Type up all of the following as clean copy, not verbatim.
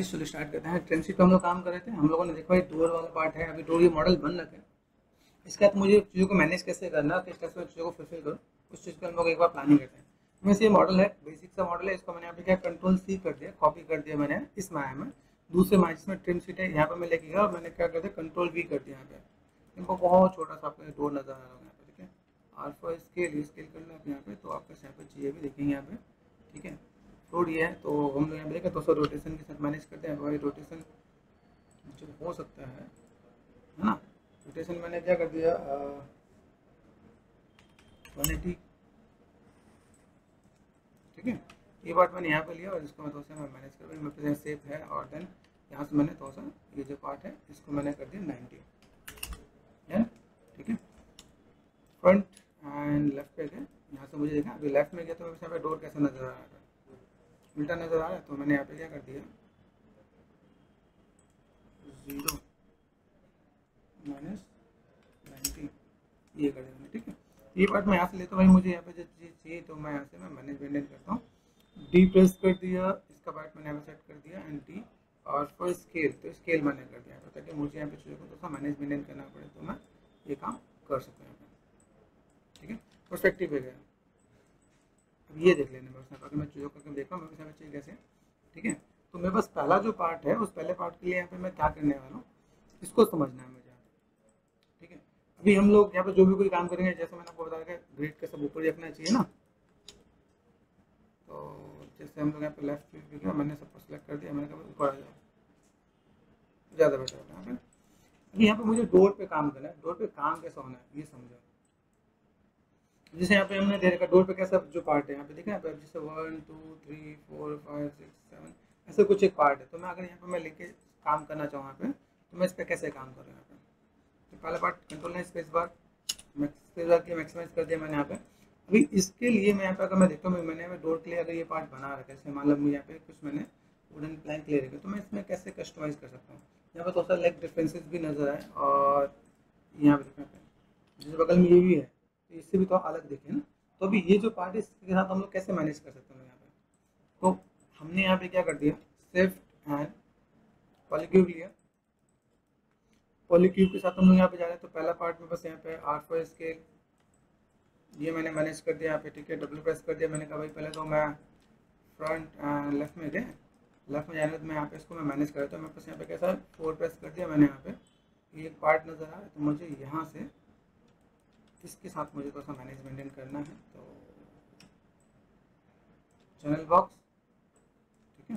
चलिए स्टार्ट करते हैं। ट्रेन शीट पे हम लोग काम कर रहे थे। हम लोगों ने देखा डोर वाला पार्ट है, अभी डोर ये मॉडल बन रखे हैं। इसके बाद मुझे चीज़ों को मैनेज कैसे करना, किस तरह से चीज़ों को फुलफिल करूँ, उस चीज़ पर हम लोग एक बार प्लानिंग करते हैं। वैसे ये मॉडल है, बेसिक सा मॉडल है। इसको मैंने यहाँ पे क्या कंट्रोल सी कर दिया, कॉपी कर दिया मैंने इस माया में। दूसरे माया जिसमें ट्रिम शीट है यहाँ पर मैं लेके गया और मैंने क्या कर दिया, कंट्रोल वी कर दिया। यहाँ पे इनको बहुत छोटा सा आपको डोर नजर आ रहा होगा यहाँ पे, ठीक है। अल्फा स्केल करना है यहाँ पे, तो आपका यहाँ पे चाहिए भी देखेंगे यहाँ पे, ठीक है। फ्लोर ये है, तो हम लोग यहाँ पे देखा तो सौ रोटेशन के साथ मैनेज करते हैं। भाई रोटेशन जो हो सकता है ना, रोटेशन मैंने क्या कर दिया 180, ठीक है। ये पार्ट मैंने यहाँ पे लिया और इसको मैं थोड़ा सा मैं मैनेज कर मेरे पास सेफ है। और देन यहाँ से मैंने थोड़ा सा ये जो पार्ट है इसको मैंने कर दिया 90 है, ठीक है। फ्रंट एंड लेफ्ट पे गए, यहाँ से मुझे देखा अभी लेफ्ट में गया तो यहाँ पे डोर कैसा नजर आ रहा है, उल्टा नजर आ रहा है। तो मैंने यहाँ पे क्या कर दिया 0 माइनस 90 ये कर देंगे, ठीक है। ये पार्ट मैं यहाँ से लेता हूँ भाई, मुझे यहाँ पे जो चीज़ चाहिए तो मैं यहाँ से मैं मैनेज मेंटेन करता हूँ। डी प्रेस कर दिया, इसका पार्ट मैंने यहाँ पे सेट कर दिया एंड डी। और फॉर स्केल तो स्केल मैंने कर दिया ताकि मुझे यहाँ पे चीज़ों को थोड़ा मैनेज मेंटेन करना पड़े तो मैं ये काम कर सकूँ यहाँ पे, ठीक है। परस्पेक्टिव है गया। अब ये देख लेने बस, अगर मैं चीज़ों को देख रहा हूँ मेरे चाहिए कैसे, ठीक है। तो मेरे पास पहला जो पार्ट है उस पहले पार्ट के लिए यहाँ पे मैं क्या करने वाला हूँ इसको समझना है मुझे, ठीक है। अभी हम लोग यहाँ पे जो भी कोई काम करेंगे, जैसे मैंने आपको बताया कि ग्रिड का सब ऊपर रखना चाहिए ना, तो जैसे हम लोग यहाँ पे लेफ्ट क्लिक किया, मैंने सबको सिलेक्ट कर दिया, मैंने कहा ऊपर आ जाओ, ज़्यादा बेटर होता है। अभी यहाँ पे मुझे डोर पे काम करना है। डोर पे काम कैसा होना है ये समझो। जैसे यहाँ पे हमने दे रखा डोर पे कैसा जो पार्ट है यहाँ पे देखा, यहाँ पे जैसे 1 2 3 4 5 6 7 ऐसे कुछ एक पार्ट है। तो मैं अगर यहाँ पे मैं लेके काम करना चाहूँ यहाँ पे, तो मैं इस पर कैसे काम करूँ यहाँ पे। तो पहला पार्ट कंट्रोल है स्पेस बार की मैक्सिमाइज कर दिया मैंने यहाँ पे। अभी इसके लिए मैं यहाँ पे अगर मैं देखता हूँ, मैंने डोर के लिए अगर ये पार्ट बना रखा है, जैसे मान लो मुझे यहाँ पे कुछ मैंने वुडन प्लैंक ले रखे, तो मैं इसमें कैसे कस्टमाइज कर सकता हूँ। यहाँ पे थोड़ा सा लेग डिफरेंसेस भी नजर आए और यहाँ पे देखना जैसे बगल में ये भी है तो इससे भी तो अलग दिखे ना। तो अभी ये जो पार्ट है इसके साथ हम लोग कैसे मैनेज कर सकते हैं यहाँ पे। तो हमने यहाँ पे क्या कर दिया, शिफ्ट एंड पॉलीक्यूब लिया। पॉलीक्यूब के साथ हम लोग यहाँ पे जा रहे हैं, तो पहला पार्ट में बस यहाँ पे R4 स्केल ये मैंने मैनेज कर दिया यहाँ पे, ठीक है। डब्ल्यू प्रेस कर दिया, मैंने कहा भाई पहले तो मैं फ्रंट एंड लेफ्ट में गए, लेफ्ट में जाने तो मैं यहाँ पे इसको मैं मैनेज कर रहा था। मेरे पास यहाँ पे कैसा 4 प्रेस कर दिया मैंने, यहाँ पे एक पार्ट नज़र आ रहा है, तो मुझे यहाँ से इसके साथ मुझे थोड़ा सा मैनेज मेंटेन करना है। तो चैनल बॉक्स, ठीक है।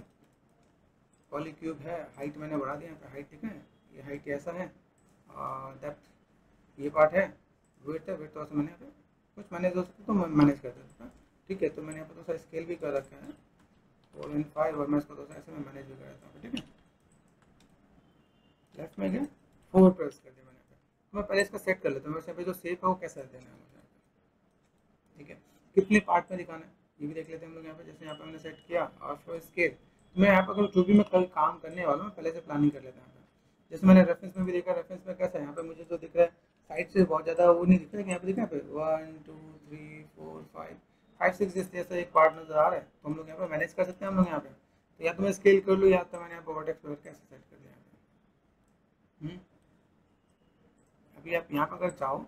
पॉलीक्यूब है, हाइट मैंने बढ़ा दिया यहाँ पे हाइट, ठीक है। ये हाइट ऐसा है और डेप्थ ये पार्ट है, वेट है, वेट थोड़ा सा मैंने यहाँ पे कुछ मैनेज हो सकता तो मैं मैनेज कर देता था, ठीक है। तो मैंने यहाँ पे थोड़ा सा स्केल भी कर रखा है 4 और मैं इसको थोड़ा सा ऐसे मैं मैनेज भी कर देता हूँ, ठीक है। लेफ्ट में गया 4 प्रेस कर दिया मैंने यहाँ पे। तो मैं पहले इसका सेट कर लेता हूँ, वैसे यहाँ पे जो शेप है वो कैसा देना है मुझे, ठीक है। कितने पार्ट में दिखाना है ये भी देख लेते हैं हम लोग यहाँ पे। जैसे यहाँ पे मैंने सेट किया और फॉर स्केल, तो मैं यहाँ पर अगर जो भी मैं कल काम करने वाला हूँ पहले से प्लानिंग कर लेता हूँ। जैसे मैंने रेफरेंस में भी देखा, रेफरेंस में कैसा है यहाँ पे मुझे जो दिख रहा है साइड से बहुत ज़्यादा वो नहीं दिख रहा है, यहाँ पे दिखा पे 1 2 3 4 5 6 जैसा एक पार्ट नजर आ रहा है। तो हम लोग यहाँ पे मैनेज कर सकते हैं हम लोग यहाँ पे। तो या तो मैं स्केल कर लूँ या तो मैंने यहाँ पर वर्टेक्स पर कैसे सेट कर दिया यहाँ पे। अभी आप यहाँ पर अगर चाहो,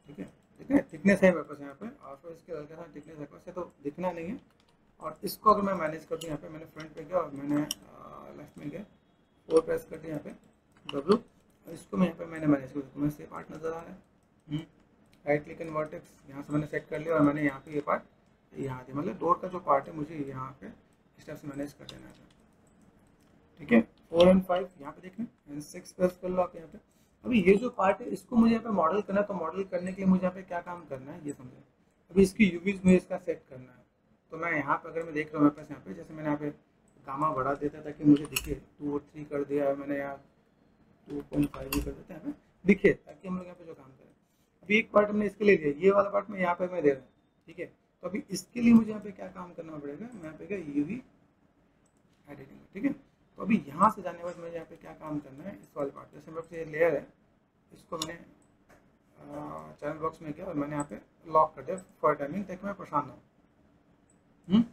ठीक है, ठीक है, थिकनेस है मेरे पास यहाँ पे और फिर इसके हल्का सा थिकनेस है, वैसे तो दिखना नहीं है। और इसको अगर मैं मैनेज कर दूँ यहाँ पे, मैंने फ्रंट पे गया और मैंने लेफ्ट में गया 4 प्रेस कर दिया यहाँ पे W, और इसको मैं यहाँ पे मैंने मैनेज कर दूँ। मैं से पार्ट नज़र आ रहा है, राइट क्लिक एंड वर्टेक्स यहाँ से मैंने सेट कर लिया और मैंने यहाँ पे ये पार्ट यहाँ दिया, मतलब डोर का जो पार्ट है मुझे यहाँ पे इस टाइप से मैनेज कर देना है, ठीक है। 4 और 5 यहाँ पे देखना एंड 6 प्रेस कर लो आप यहाँ पे। अभी ये जो पार्ट है इसको मुझे यहाँ पे मॉडल करना है, तो मॉडल करने के लिए मुझे यहाँ पे क्या काम करना है ये समझे। अभी इसकी यूवीज मुझे इसका सेट करना है। तो मैं यहाँ पे अगर मैं देख रहा हूँ मेरे पास यहाँ पे, जैसे मैंने यहाँ पे गामा बढ़ा देता ताकि मुझे दिखे, 2 और 3 कर दिया मैंने, यहाँ 2.5 भी कर देता है दिखे, ताकि हम लोग यहाँ पे जो काम करें। अभी एक पार्ट हमने इसके लिए दिया, ये वाला पार्ट मैं यहाँ पे मैं दे रहा हूँ, ठीक है। तो अभी इसके लिए मुझे यहाँ पे क्या काम करना पड़ेगा, मैं यहाँ पे क्या यूवी एडिटिंग, ठीक है। तो अभी यहाँ से जाने के बाद मुझे यहाँ पे क्या काम करना है, इस वाले पार्ट जैसे मेरे पास ये लेयर है इसको मैंने चैनल बॉक्स में किया और मैंने यहाँ पे लॉक कर दिया फॉर टाइमिंग ताकि मैं परेशान ना हूँ।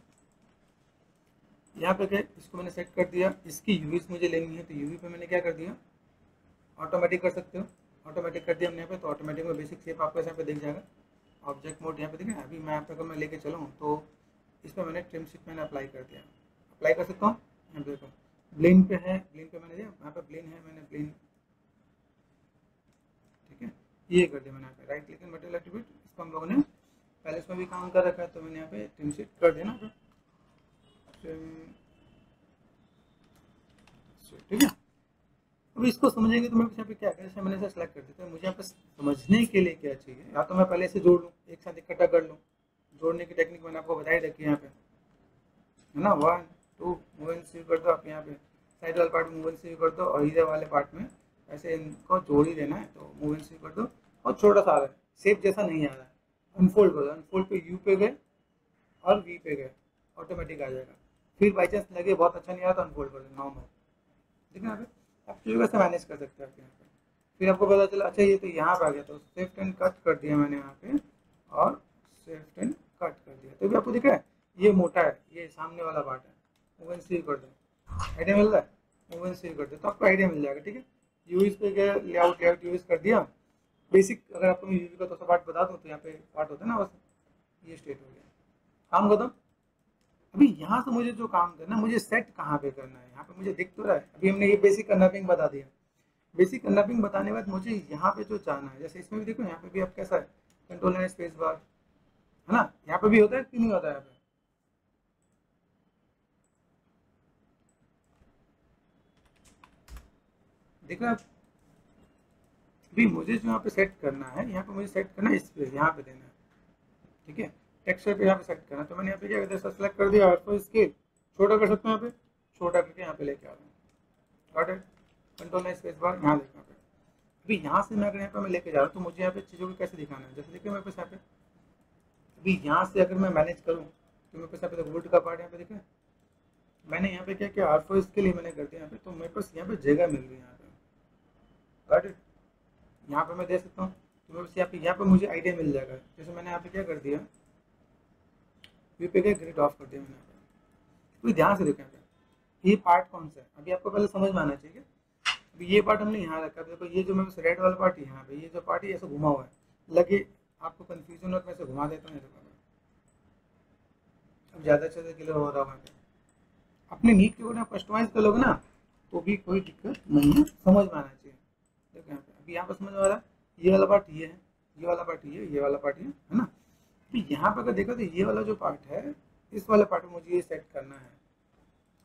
यहाँ पे क्या, इसको मैंने सेट कर दिया, इसकी यूवीज मुझे लेनी है तो यूवी पे मैंने क्या कर दिया, ऑटोमेटिक कर सकते हो, ऑटोमेटिक कर दिया हमने यहाँ पे। तो ऑटोमेटिक में बेसिक शेप आपको यहाँ पे दिख जाएगा, ऑब्जेक्ट मोड यहाँ पे दिखे। अभी मैं यहाँ पे अगर मैं लेके चलूँ तो इसमें मैंने ट्रिम शेप मैंने अप्लाई कर दिया, अप्लाई कर सकता हूँ। यहाँ पे देखो ब्लेंड पे है, ब्लेंड पे मैंने दिया, यहाँ पे ब्लेंड है, मैंने ब्लेंड, ठीक है, ये कर दिया मैंने यहाँ पे। Right click and material attribute, इसको हम लोगों ने पहले इसमें भी काम कर रखा है, तो मैंने यहाँ पे ट्रिम शेप कर दिया ना, ठीक है। अब इसको समझेंगे तो मैं यहाँ पे क्या करें, जैसे मैंने इसे सेलेक्ट कर दिया, तो मुझे यहाँ पे समझने के लिए क्या चाहिए, या तो मैं पहले से जोड़ लूँ, एक साथ इकट्ठा कर लूँ। जोड़ने की टेक्निक मैंने आपको बताई रखी है यहाँ पे, है ना। 1 2 मूव एंड सी कर दो आप, यहाँ पे साइड वाले पार्ट में मूव एंड सी कर दो, और इधर वाले पार्ट में ऐसे इनको जोड़ ही देना है, तो मूव एंड सी कर दो। और छोटा सा आ रहा है, शेप जैसा नहीं आ रहा है, अनफोल्ड कर दो, अनफोल्ड पे यू पे गए और वी पे गए, ऑटोमेटिक आ जाएगा। फिर बाई चांस लगे बहुत अच्छा नहीं आ रहा तो अनफोल्ड कर दो, नॉर्मल, ठीक है। यहाँ पे आप चीज़ों से मैनेज कर सकते हैं आप यहाँ पे। फिर आपको पता चला अच्छा ये तो यहाँ पे आ गया, तो शिफ्ट एंड कट कर दिया मैंने यहाँ पे, और शिफ्ट एंड कट कर दिया, तो भी आपको दिख रहा है ये मोटा है, ये सामने वाला पार्ट है। मूव एंड सी कर दो, आइडिया मिल रहा है, मूव एंड सी कर दो तो आपको आइडिया मिल जाएगा, ठीक है। यूज पे गया, लेआउट यूज कर दिया। बेसिक अगर आपको मैं यूवी का थोड़ा सा पार्ट बता दूँ तो यहाँ पे पार्ट होता है ना, बस ये स्टेट हो गया, काम खत्म। अभी यहाँ से मुझे जो काम करना है, मुझे सेट कहाँ पे करना है, यहाँ पे मुझे दिख तो रहा है। अभी हमने ये बेसिक अनरैपिंग बता दिया, बेसिक अनरैपिंग बताने के बाद मुझे यहाँ पे जो चाहना है, जैसे इसमें भी देखो यहाँ पे भी अब कैसा है, कंट्रोल एंड स्पेस बार, है ना। यहाँ पे भी होता है कि नहीं होता है, यहाँ पे देख रहे हैं आप। अभी मुझे जो यहाँ पे सेट करना है, यहाँ पे मुझे सेट करना है इस पे, यहाँ पे देना है, ठीक है। टेक्सचर पे यहाँ पे सेट करना है, तो मैंने यहाँ पे क्या करता है, सेलेक्ट कर दिया, और स्केल छोटा कर सकते हैं, यहाँ पे छोटा करके यहाँ पे लेके आ रहा हूँ, got it. Control and space bar यहाँ देखना पे। अभी यहाँ से मैं अगर यहाँ पे मैं लेके जा रहा हूँ, तो मुझे यहाँ पे चीज़ों को कैसे दिखाना है, जैसे देखिए मेरे पास यहाँ पे, अभी यहाँ से अगर मैं मैनेज करूँ तो मेरे पास यहाँ पे वुड का पार्ट यहाँ पे दिखा है। मैंने यहाँ पे क्या किया, आर4 इसके लिए मैंने कर दिया यहाँ पे, तो मेरे पास यहाँ पे जगह मिल रही है यहाँ पे, गॉट इट। यहाँ पे मैं दे सकता हूँ, तो मेरे पास यहाँ पे मुझे आइडिया मिल जाएगा। जैसे मैंने यहाँ पे क्या कर दिया, व्यू पे क्या ग्रिड ऑफ कर दिया मैंने यहाँ पे। तो ध्यान से देखो यहाँ पे ये पार्ट कौन सा है, अभी आपको पहले समझ में आना चाहिए। अभी ये पार्ट हमने यहाँ रखा है, देखो ये जो मेरे रेड वाला पार्ट यहाँ पे, ये जो पार्ट है ऐसे घुमा हुआ है, लगे आपको कंफ्यूजन और मैं ऐसे घुमा देता हूँ। अब ज़्यादा अच्छे से क्लियर हो रहा होगा, अपने नीड के अकॉर्डिंग आप कस्टमाइज कर लोगे ना, तो भी कोई दिक्कत नहीं है, समझ में आना चाहिए। देखो यहाँ पे, अभी यहाँ पर समझ में आ रहा है, ये वाला पार्ट ये है, ये वाला पार्ट ये वाला पार्ट ये है ना। तो यहाँ पर अगर देखो तो ये वाला जो पार्ट है, इस वाले पार्ट में मुझे ये सेट करना है,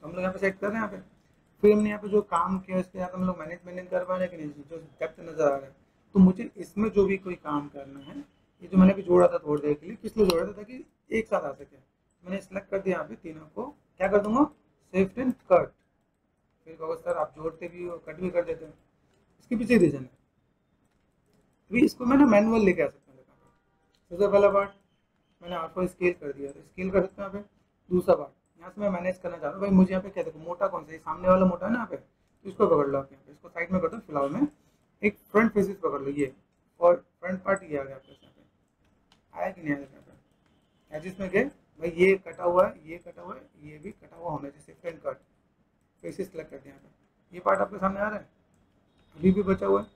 तो हम लोग यहाँ पे सेट कर रहे हैं यहाँ पे। फिर हमने यहाँ पे जो काम किया उसके साथ हम लोग मैनेज कर पा रहे हैं कि नहीं, जो डेप्थ नजर आ रहा है। तो मुझे इसमें जो भी कोई काम करना है, ये जो मैंने अभी जोड़ा था थोड़ी देर के लिए, किस लिए जोड़ा था, ताकि एक साथ आ सके। मैंने सिलेक्ट कर दिया यहाँ पे तीनों को, क्या कर दूंगा, शिफ्ट एंड कट। फिर कहो सर आप जोड़ते भी हो कट भी कर देते हो, इसके पीछे रीजन है। अभी इसको मैं ना मैनुअल लेके आ सकता हूँ। सबसे पहला पार्ट मैंने आपको स्केल कर दिया, तो स्केल कर सकते हैं यहाँ पे। दूसरा पार्ट यहाँ से मैं मैनेज करना चाह रहा हूँ, भाई मुझे यहाँ पे क्या देखो, मोटा कौन सा है, सामने वाला मोटा है ना यहाँ पे, तो इसको पकड़ लो आप यहाँ पे, इसको साइड में कर दो फिलहाल में। एक फ्रंट फेसिस पकड़ लो ये, और फ्रंट पार्ट ये आ गया आपके यहाँ पे, आया कि नहीं आया यहाँ पे, एजिस में गए भाई, ये कटा हुआ है, ये कटा हुआ है, ये भी कटा हुआ होना चाहिए, फ्रंट कट फेसिस सेलेक्ट करते हैं यहाँ पे। ये पार्ट आपके सामने आ रहा है, अभी भी बचा हुआ है,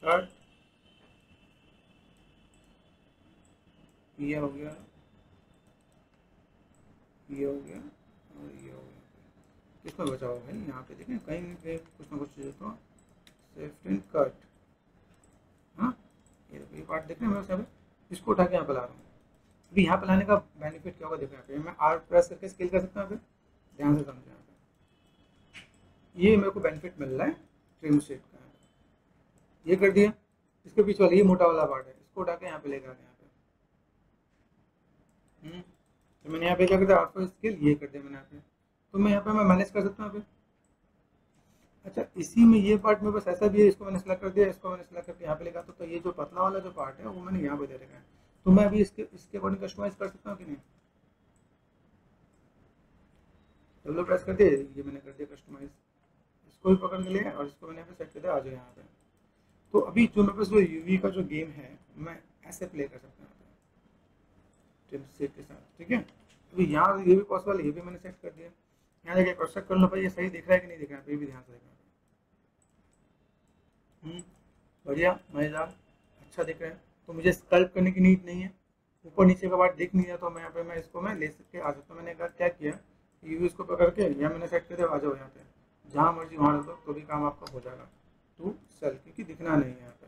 कट, ये हो गया, ये हो गया, और ये हो गया। किसमें बचा हुआ भाई, यहाँ पे देखें कहीं भी कहीं कुछ ना कुछ चीज़, तो शिफ्ट एंड कट, हाँ ये देखो ये पार्ट देख रहे हैं, मैं यहाँ पे इसको उठा के यहाँ पे ला रहा हूँ। अभी यहाँ पे लाने का बेनिफिट क्या होगा, देखो यहाँ पे मैं आर प्रेस करके स्केल कर सकता हूँ। यहाँ पे ध्यान से समझो, यहाँ पे ये मेरे को बेनिफिट मिल रहा है ट्रिम शेप का, ये कर दिया। इसके पीछे वाला ये मोटा वाला पार्ट है, इसको उठा के यहाँ पे लेकर आ गया यहाँ पे। तो मैंने यहाँ पे क्या कर दिया, आउटपुट स्केल ये कर दिया मैंने यहाँ पे, तो मैं यहाँ पे मैं मैनेज कर सकता हूँ यहाँ पे। अच्छा इसी में ये पार्ट मेरे पास ऐसा भी है, इसको मैंने सेलेक्ट कर दिया, इसको मैंने सेलेक्ट करके यहाँ पे लेकर, तो ये जो पतला वाला जो पार्ट है वो मैंने यहाँ पे दे रखा है, तो मैं अभी इसके अकॉर्डिंग कस्टमाइज कर सकता हूँ कि नहीं। डब्ल्यू प्रेस कर दिया, ये मैंने कर दिया कस्टमाइज, इसको भी पकड़ के लिया और इसको मैंने यहाँ पे सेट कर दिया, आ जाओ यहाँ पे। तो अभी जो मेरे पास जो यूवी का जो गेम है, मैं ऐसे प्ले कर सकता हूँ, सेट के साथ, ठीक है। तो यहाँ ये भी पॉसिबल है, ये भी मैंने सेट कर दिया। यहाँ जाके क्रॉस चेक कर लो भाई ये सही दिख रहा है कि नहीं दिख रहा है, ये भी ध्यान से देखना। बढ़िया, मजेदार, अच्छा दिख रहा है। तो मुझे स्कल्प करने की नीड नहीं है, ऊपर नीचे का पार्ट दिख नहीं है, तो मैं यहाँ पे मैं इसको मैं ले सकते आ सकता हूँ। मैंने क्या किया, यू इसको पकड़ के यहाँ मैंने सेट कर दिया, आ जाओ यहाँ पे, जहाँ मर्जी वहाँ रख दो तो भी काम आपका हो जाएगा। टू सेल, क्योंकि दिखना नहीं है यहाँ पे,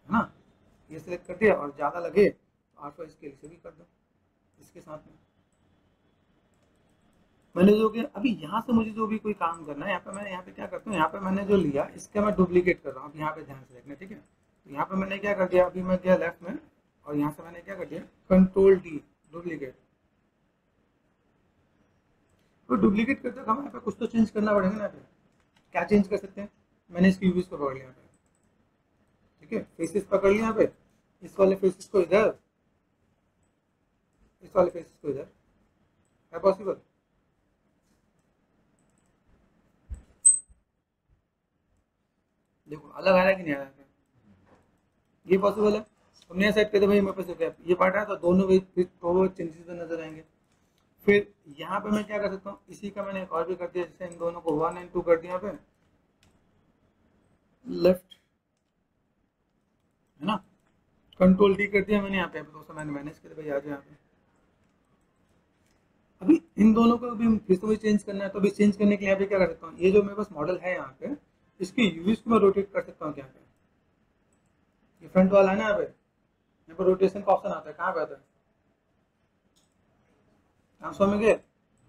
है ना। ये सिलेक्ट कर दिया, और ज़्यादा लगे तो आप इसके लिए भी कर दो इसके साथ में। मैंने जो कि अभी यहाँ से मुझे जो भी कोई काम करना है, यहाँ पे मैं यहाँ पे क्या करता हूँ, यहाँ पे मैंने जो लिया इसका मैं डुप्लीकेट कर रहा हूँ। अब यहाँ पे ध्यान से देखना, ठीक है। तो यहाँ पे मैंने क्या कर दिया, अभी मैं गया लेफ्ट में, और यहाँ से मैंने क्या कर दिया, कंट्रोल डी, डुप्लीकेट। तो डुप्लीकेट करते समय यहाँ पे कुछ तो चेंज करना पड़ेगा ना। यहाँ पे क्या चेंज कर सकते हैं, मैंने इसकी यूज को पकड़ लिया यहाँ पे, ठीक है। फेसेस पकड़ लिया यहाँ पे, इस वाले फेसेस को इधर, इस वाले फेसेस को इधर, है पॉसिबल। देखो अलग आ रहा है कि नहीं आ रहा है, ये पॉसिबल है। हमने सेट कर दिया भाई, मेरे पास क्या ये पार्ट है, तो दोनों भी तो चेंजेस तो नजर आएंगे। फिर यहाँ पे मैं क्या कर सकता हूँ, इसी का मैंने एक और भी कर दिया, जैसे इन दोनों को 1 और 2 कर दिया यहाँ पे, लेफ्ट, है ना, कंट्रोल डी कर दिया मैंने यहाँ पे, दोस्तों मैंने मैनेज कर दिया भाई, आ जाए यहाँ पे। अभी इन दोनों को भी फिर से चेंज करना है, तो अभी चेंज करने के लिए यहाँ पे क्या कर सकता हूँ, ये जो मेरे पास मॉडल है यहाँ पे, इसके यूज को मैं रोटेट कर सकता हूँ यहाँ पे। ये फ्रंट वाला है ना, यहाँ पे रोटेशन का ऑप्शन आता है, कहाँ पे आता है, ट्रांसफॉर्म में गए,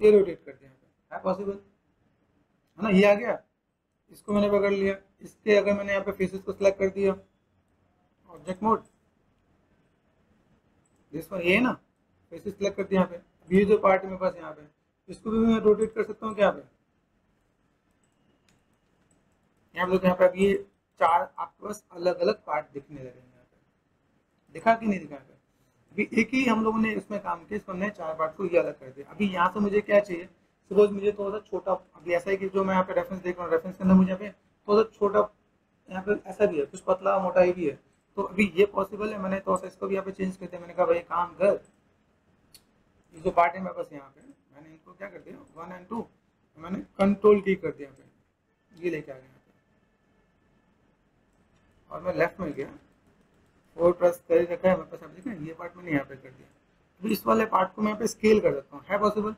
ये रोटेट कर दिया यहाँ पे, है पॉसिबल, है ना। ये आ गया, इसको मैंने पकड़ लिया, इसके अगर मैंने यहाँ पे फेसेस को सिलेक्ट कर दिया, ऑब्जेक्ट मोड, दिस वन, ये है ना, फेसेस सिलेक्ट कर दिया यहाँ पे। ये जो पार्ट है मेरे पास यहाँ पे, इसको भी मैं रोटेट कर सकता हूँ क्या पे, यहाँ पे, यहाँ पे अब ये 4 आपके पास अलग अलग पार्ट दिखने लगे यहाँ पे, दिखा कि नहीं दिखा पे। अभी एक ही हम लोगों ने इसमें काम किया, इसको हमने 4 पार्ट को ये अलग कर दिया। अभी यहाँ से मुझे क्या चाहिए, सपोज मुझे थोड़ा सा छोटा, अभी ऐसा है कि जो मैं यहाँ पे रेफरेंस देख रहा हूँ, रेफरेंस के अंदर मुझे यहाँ पे थोड़ा सा छोटा, यहाँ पे ऐसा भी है, कुछ पतला मोटा ही भी है। तो अभी ये पॉसिबल है, मैंने थोड़ा सा इसको भी यहाँ पे चेंज कर दिया। मैंने कहा भाई काम कर, ये जो पार्ट है मेरे पास यहाँ पे, मैंने इनको क्या कर दिया, 1 और 2 मैंने कंट्रोल डी कर दिया, ये लेके आ गया यहाँ पे, और मैं लेफ्ट में गया, 4 प्रेस कर रखा है मेरे पास, अब देखा ये पार्ट मैंने यहाँ पे कर दिया। तो इस वाले पार्ट को मैं यहाँ पे स्केल कर सकता हूँ, है पॉसिबल,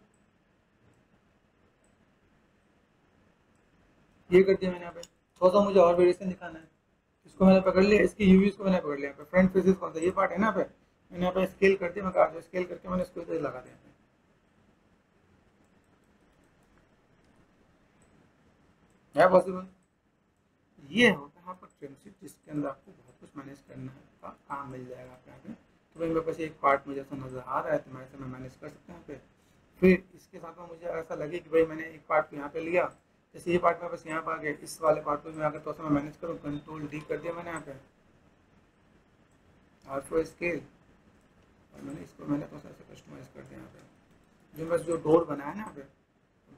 ये कर दिया मैंने यहाँ पे। थोड़ा सा मुझे और वेरिएशन दिखाना है, इसको मैंने पकड़ लिया, इसकी यूवीज को मैंने पकड़ लिया, यहाँ पे फ्रंट फेसेस कौन सा ये पार्ट है ना, पे मैंने यहाँ पे स्केल कर दिया, मैं कहा स्केल करके मैंने इसको इधर लगा दिया, है पॉसिबल। ये होता है आपका ट्रिमशीट, जिसके अंदर आपको बहुत कुछ मैनेज करना है, का काम मिल जाएगा आपके यहाँ पे। तो भाई मेरे पास एक पार्ट मुझे ऐसा नज़र आ रहा है, तो मैं ऐसे मैं मैनेज कर सकता हूँ यहाँ पे। फिर इसके साथ में मुझे ऐसा लगे कि भाई मैंने एक पार्ट को यहाँ पे लिया, जैसे ये पार्ट मेरे पास यहाँ पे आ गया, इस वाले पार्ट को मैं आकर तो मैं मैनेज करूँ, कंट्रोल डी कर दिया मैंने यहाँ पे, और फिर स्केल, और मैंने इसको मैंने तो ऐसे कस्टमाइज कर दिया यहाँ पे। जो बस जो डोर बनाया ना यहाँ पे,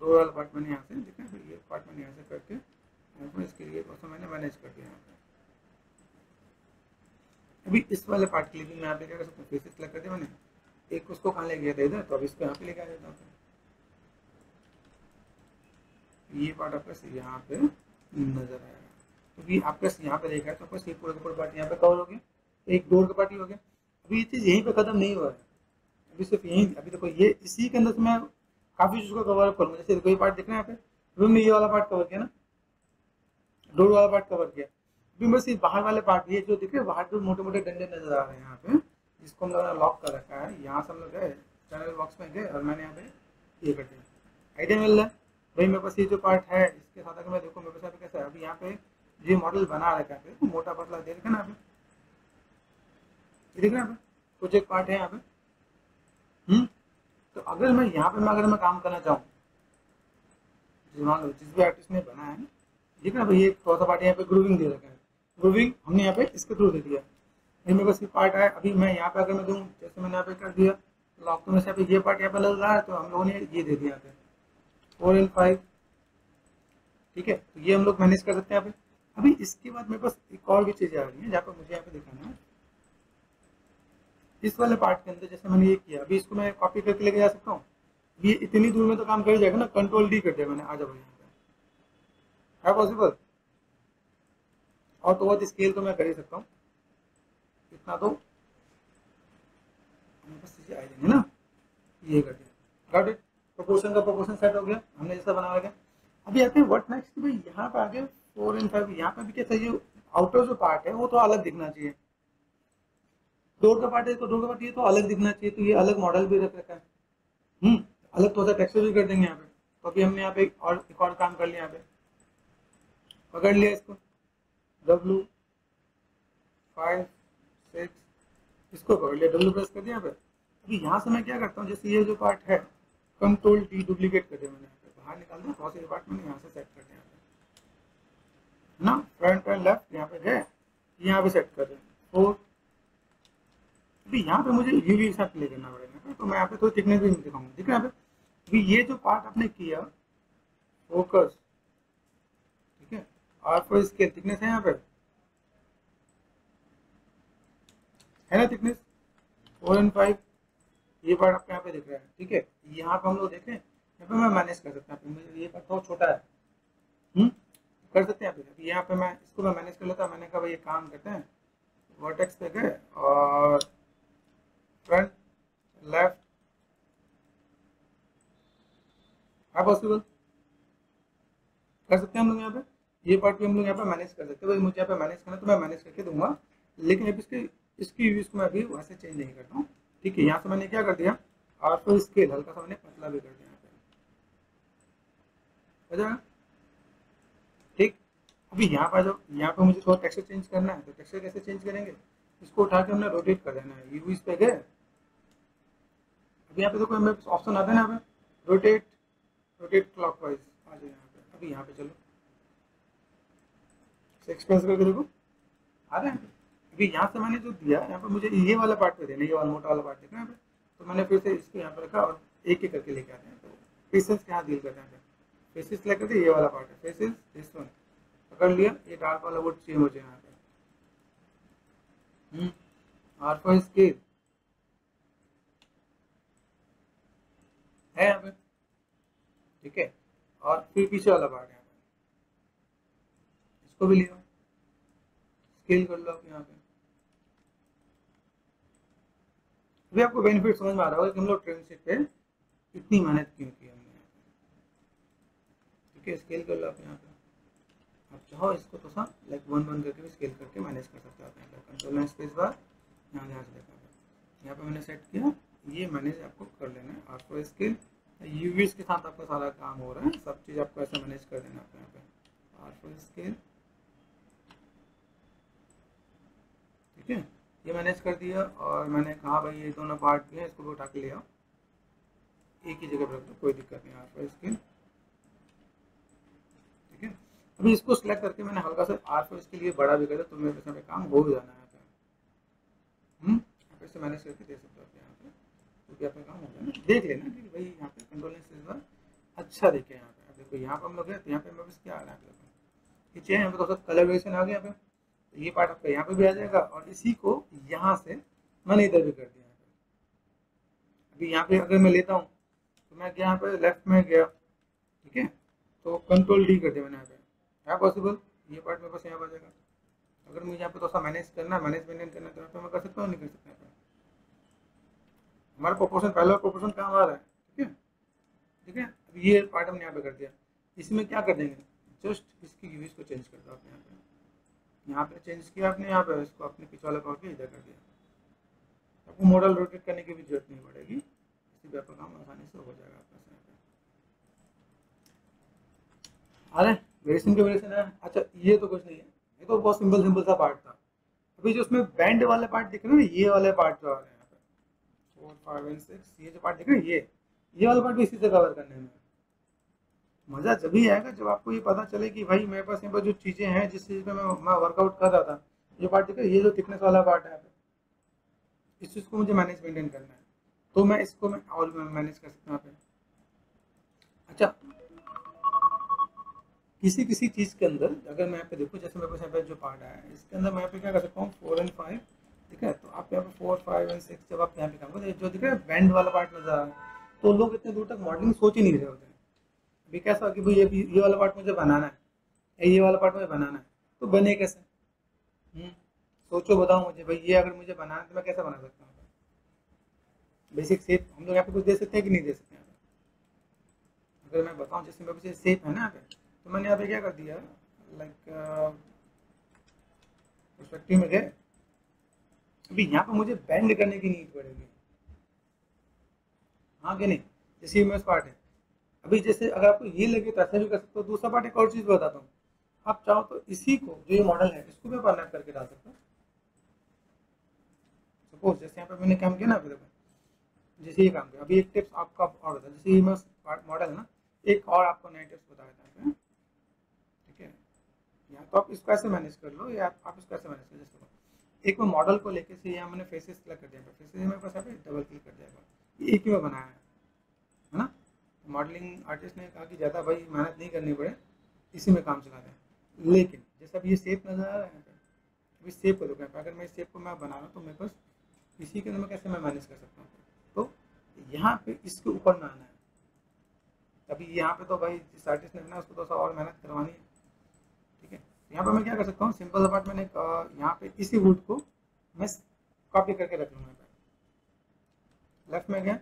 डोर वाला पार्ट मैंने यहाँ से देखा, फिर ये पार्ट मैंने यहाँ से करके इसके लिए तो मैंने मैनेज कर दिया यहाँ पे। अभी इस वाले पार्ट के लिए भी मैं यहाँ पे क्या कर सकता हूँ, फेसेस सेलेक्ट कर दिया मैंने, एक उसको कहाँ ले गया था इधर, तो अब इसको यहाँ पे लेके आ जाता हूँ। ये पार्ट आपका यहाँ पे नजर आएगा, क्योंकि तो आपका यहाँ पे देखा है तो आपका पूरा का पूरा पार्ट यहाँ पे कवर हो गया, एक डोर का पार्ट ही हो गया। अभी ये चीज़ यहीं पे खत्म नहीं हुआ है, अभी सिर्फ यहीं, अभी देखो ये इसी के अंदर से मैं काफ़ी चीज़ को कवर अप करूँगा। जैसे कोई पार्ट दिख रहा है यहाँ पे, रूम में ये वाला पार्ट कवर किया ना, डोर वाला पार्ट कवर किया। अभी बस ये बाहर वाले पार्ट, ये जो दिख रहे हैं बाहर जो मोटे मोटे डंडे नजर आ रहे हैं यहाँ पे, जिसको हम लोगों ने लॉक कर रखा है, यहाँ से हम लोग गए चैनल बॉक्स में गए, और मैंने यहाँ पे ये कर दिया, आइडिया मिल रहा है भाई। मेरे पास ये जो पार्ट है इसके साथ अगर मैं देखो मेरे पास कैसा है, अभी यहाँ पे ये मॉडल बना रखा है, तो मोटा पतला दे रखा है ना अभी, ये देख रहे हैं कुछ एक पार्ट है यहाँ पे। तो अगर मैं यहाँ पे अगर मैं काम करना चाहूँ, जिस भी आर्टिस्ट ने बनाया है, ठीक है ना भाई, ये थोड़ा सा पार्ट यहाँ पे ग्रूविंग दे रखा है, ग्रूविंग हमने यहाँ पे इसके थ्रू दे दिया। मेरे पास ये पार्ट है, अभी मैं यहाँ पे अगर मैं दूँ, जैसे मैंने यहाँ पे कर दिया लॉक, तो मेरे पे ये पार्ट यहाँ पे लग रहा है, तो हम लोगों ने ये दे दिया यहाँ पे 4 and 5, ठीक है। तो ये हम लोग मैनेज कर सकते हैं यहाँ पे। अभी इसके बाद मेरे पास एक और भी चीज़ें आ रही है, जहाँ पर मुझे यहाँ पे दिखाना है, इस वाले पार्ट के अंदर जैसे मैंने ये किया, अभी इसको मैं कॉपी करके लेके जा सकता हूँ, ये इतनी दूर में तो काम कर जाएगा ना, कंट्रोल डी कर दिया मैंने, आ जाओ यहाँ पे, है पॉसिबल? और तो बहुत स्केल तो मैं कर ही सकता हूँ, इतना तो हमें बस चीज़ें आ जाएंगे ना, ये कर दिया, गॉट इट। प्रोपोर्शन का प्रोपोर्शन सेट हो गया हमने जैसा बनाया गया। अभी आते हैं व्हाट नेक्स्ट, भाई यहाँ पे आगे 4 and 5, यहाँ पे भी क्या चाहिए, आउटर जो पार्ट है वो तो अलग दिखना चाहिए, डोर का पार्ट है तो डोर का पार्ट ये तो अलग दिखना चाहिए, तो ये अलग मॉडल भी रख रखा है, अलग तो टेक्सचर भी कर देंगे यहाँ पे। तो अभी हमने यहाँ पे एक और काम कर लिया, यहाँ पे पकड़ लिया इसको, W5 6 इसको पकड़ लिया, W प्रेस कर दिया यहाँ पे। अभी यहाँ से मैं क्या करता हूँ, जैसे ये जो पार्ट है कंट्रोल डी डुप्लीकेट कर दिया मैंने, यहाँ पे बाहर निकाल दिया, बहुत से पार्ट मैंने यहाँ से सेट कर दिया ना, फ्रंट एंड लेफ्ट यहाँ पे गए, यहाँ पे सेट कर रहे हैं 4। अभी यहाँ पे मुझे ये भी साथ प्ले करना पड़ेगा, तो मैं यहाँ पे थोड़ी थिकनेस भी दिखाऊंगा, ठीक है। यहाँ पे अभी ये जो पार्ट आपने किया फोकस, ठीक है, और फिर स्केल थिकनेस है यहाँ पे, है ना थिकनेस 4 and 5, ये पार्ट आपको यहाँ पे दिख रहा है, ठीक है। यहाँ पे हम लोग देखें, यहाँ पे मैं मैनेज कर सकता हूँ, ये पार्ट बहुत छोटा है, कर सकते हैं। अभी यहाँ पे मैं इसको मैं मैनेज कर लेता हूँ, मैंने कहा भाई ये काम करते हैं, वर्टेक्स पे गए और फ्रंट लेफ्ट, है पॉसिबल, कर सकते हैं हम लोग यहाँ पे, ये पार्ट भी हम लोग यहाँ पे मैनेज कर सकते हैं। भाई मुझे यहाँ पे मैनेज करना तो मैं मैनेज करके दूंगा, लेकिन अब इसकी यूज को मैं अभी वैसे चेंज नहीं करता हूँ, ठीक है। यहाँ से मैंने क्या कर दिया, और फिर स्केल हल्का सा मैंने पतला भी कर दिया यहाँ पे, हो जाएगा ठीक। अभी यहाँ पर जो यहाँ पे मुझे थोड़ा टेक्सचर चेंज करना है, तो टेक्सचर कैसे चेंज करेंगे, इसको उठा के हमने रोटेट कर देना है, यूज पे गए, अभी यहाँ पे देखो हमें ऑप्शन आता है ना, यहाँ पे रोटेट क्लॉकवाइज आ जाए यहाँ पे। अभी यहाँ पे चलो एक्सप्रेस करके देखो आ रहा है। अभी यहाँ से मैंने जो दिया, यहाँ पे मुझे ये वाला पार्ट पे देना, ये वाला मोटा वाला पार्ट देखना यहाँ पे, तो मैंने फिर से इसको यहाँ पे रखा और एक एक करके लेके आते हैं। तो फेसेस क्या डील करते हैं, फेसेस सेलेक्ट करते, ये वाला पार्ट है फेसेस, दिस वन पकड़ लिया, ये डार्क वाला वो चेंज हो जाए यहाँ पे, आर फॉर स्केल है यहाँ पे, ठीक है। और फिर पीछे वाला पार्ट है यहाँ पे, इसको भी लिया, स्केल कर लो आप यहाँ पे। अभी आपको बेनिफिट समझ में आ रहा होगा कि हम लोग ट्रेन शीट पे इतनी मेहनत क्यों की हमने यहाँ पे, ठीक है। स्केल कर लो आप यहाँ पे, आप चाहो इसको तो सा लाइक 1 1 करके भी स्केल करके मैनेज कर सकते हो आप यहाँ पे, कंट्रोल स्पेस बार यहाँ से देखा, यहाँ पे मैंने सेट किया, ये मैनेज आपको कर लेना है। आपको स्केल यूवीज के साथ आपका सारा काम हो रहा है, सब चीज़ आपको ऐसे मैनेज कर देना आपको यहाँ पे, आपको स्केल, ठीक है। ये मैनेज कर दिया, और मैंने कहा भाई ये दोनों पार्ट भी है, इसको भी उठा के ले आओ, एक ही जगह पर रख दो, कोई दिक्कत नहीं। आपको स्केल, ठीक है। अभी इसको सिलेक्ट करके मैंने हल्का सा आर को इसके लिए बड़ा भी कर दिया, तो मेरे पे काम हो जाना है, आप इससे मैनेज करके दे सकते हो यहाँ पे, क्योंकि आपका काम हो गया ना। देख लेना कि भाई यहाँ पे कंट्रोल बार अच्छा दिखे यहाँ पे। अब देखो यहाँ पे हम लोग गए, तो यहाँ पे मेरे पास क्या आ रहा है, ये चेंज यहाँ पे थोड़ा सा कलर वेरिएशन आ गया यहाँ पे, तो ये पार्ट आपका यहाँ पे भी आ जाएगा, और इसी को यहाँ से मैंने इधर भी कर दिया यहाँ पे। अभी यहाँ पे अगर मैं लेता हूँ, तो मैं यहाँ पे लेफ्ट में गया, ठीक है, तो कंट्रोल डी कर दिया मैंने यहाँ पे, है पॉसिबल, ये पार्ट मेरे पास यहाँ पर आ जाएगा। अगर मुझे यहाँ पे थोड़ा सा मैनेज करना है, मैनेज मेंटेन करना है, तो यहाँ पे मैं कर सकता हूँ, नहीं कर सकता है। हमारा प्रोपोर्शन पहला प्रोपोर्शन कहाँ आ रहा है, ठीक है, ठीक है। अब ये पार्ट हमने यहाँ पे कर दिया, इसमें क्या कर देंगे, जस्ट इसकी यूज को चेंज कर दो आपने यहाँ पे चेंज किया आपने, यहाँ पे इसको अपने पीछे वाला करके इधर कर दिया, आपको मॉडल रोटेट करने की भी जरूरत नहीं पड़ेगी, इसी पे आपका काम आसानी से हो जाएगा आपका। अरे वेरिएशन के वेरिएशन है, अच्छा ये तो कुछ नहीं है, ये तो बहुत सिंपल सा पार्ट था। अभी जो उसमें बैंड वाले पार्ट दिख रहे हैं, ये वाले पार्ट जो आ रहे हैं यहाँ पे 4 5 and 6, ये जो पार्ट दिख रहे हैं, ये वाला पार्ट भी इसी से कवर करने में मजा जब ही आएगा जब आपको ये पता चले कि भाई मेरे पास यहाँ पर जो चीजें हैं, जिस चीज पे मैं वर्कआउट कर रहा था, ये पार्ट दिख रहा है, ये जो थिकनेस वाला पार्ट है यहाँ पे, इस चीज को मुझे मैनेज मेंटेन करना है, तो मैं इसको मैं और मैनेज कर सकता हूँ यहाँ पे। अच्छा किसी चीज़ के अंदर अगर मैं यहाँ पे देखूँ, जैसे मेरे पास यहाँ पे जो पार्ट आया है, इसके अंदर मैं यहाँ पे क्या कर सकता हूँ, 4 and 5 ठीक है। तो आप यहाँ पे 4, 5 एंड 6 जब आप यहाँ पे काम करो, जो दिख रहा है बैंड वाला पार्ट नजर आ रहा है, तो लोग इतने दूर तक मॉडलिंग सोच ही नहीं रहे होते हैं। अभी कैसा कि भाई ये वाला पार्ट मुझे बनाना है, ये वाला पार्ट मुझे बनाना है, तो बने कैसे? सोचो, बताओ मुझे भाई, ये अगर मुझे बनाना है तो मैं कैसे बना सकता हूँ? बेसिक शेप हम लोग यहाँ पे कुछ दे सकते हैं कि नहीं दे सकते? यहाँ पे अगर मैं बताऊँ, जैसे मेरे पास शेप है ना यहाँ पे, तो मैंने यहाँ पे क्या कर दिया, लाइक पर्सपेक्टिव में गए। अभी यहाँ पे मुझे बेंड करने की नीड पड़ेगी, हाँ कि नहीं? जैसे ये मेरा पार्ट है, अभी जैसे अगर आपको ये लगे तो ऐसा भी कर सकते हो। दूसरा पार्ट एक और चीज़ बताता हूँ, आप चाहो तो इसी को, जो ये मॉडल है, इसको भी आप अनलैप करके डाल सकते हो। सपोज जैसे यहाँ पे मैंने काम किया ना, अभी देखो जैसे ये काम किया, अभी एक टिप्स आपका और होता है, जैसे ये मेरा मॉडल है ना, एक और आपको नए टिप्स बताया था, ठीक है? या तो आप इसको ऐसे मैनेज कर लो, या आप इसको ऐसे मैनेज कर लो। जैसे एक मैं मॉडल को लेके से यहाँ मैंने फेसेस सेलेक्ट कर दिया, फेसेस मेरे पास यहाँ पे डबल क्लिक कर जाएगा, ये एक ही में बनाया है ना? मॉडलिंग आर्टिस्ट ने कहा कि ज़्यादा भाई मेहनत नहीं करनी पड़े, इसी में काम चला दें। लेकिन जैसे अब ये शेप नज़र आ रहा है, अभी शेप को देखो, अगर मैं इस शेप को मैं बना रहा हूँ, तो मेरे पास इसी के अंदर मैं कैसे मैं मैनेज कर सकता हूँ? तो यहाँ पे इसके ऊपर में आना है। अभी यहाँ पे तो भाई जिस आर्टिस्ट ने बनाया उसको तो और मेहनत करवानी है, ठीक है? यहाँ पे मैं क्या कर सकता हूँ, सिंपल पार्ट मैंने यहाँ पे इसी वुड को मैं कॉपी करके रख लूँगा। लेफ्ट में गया,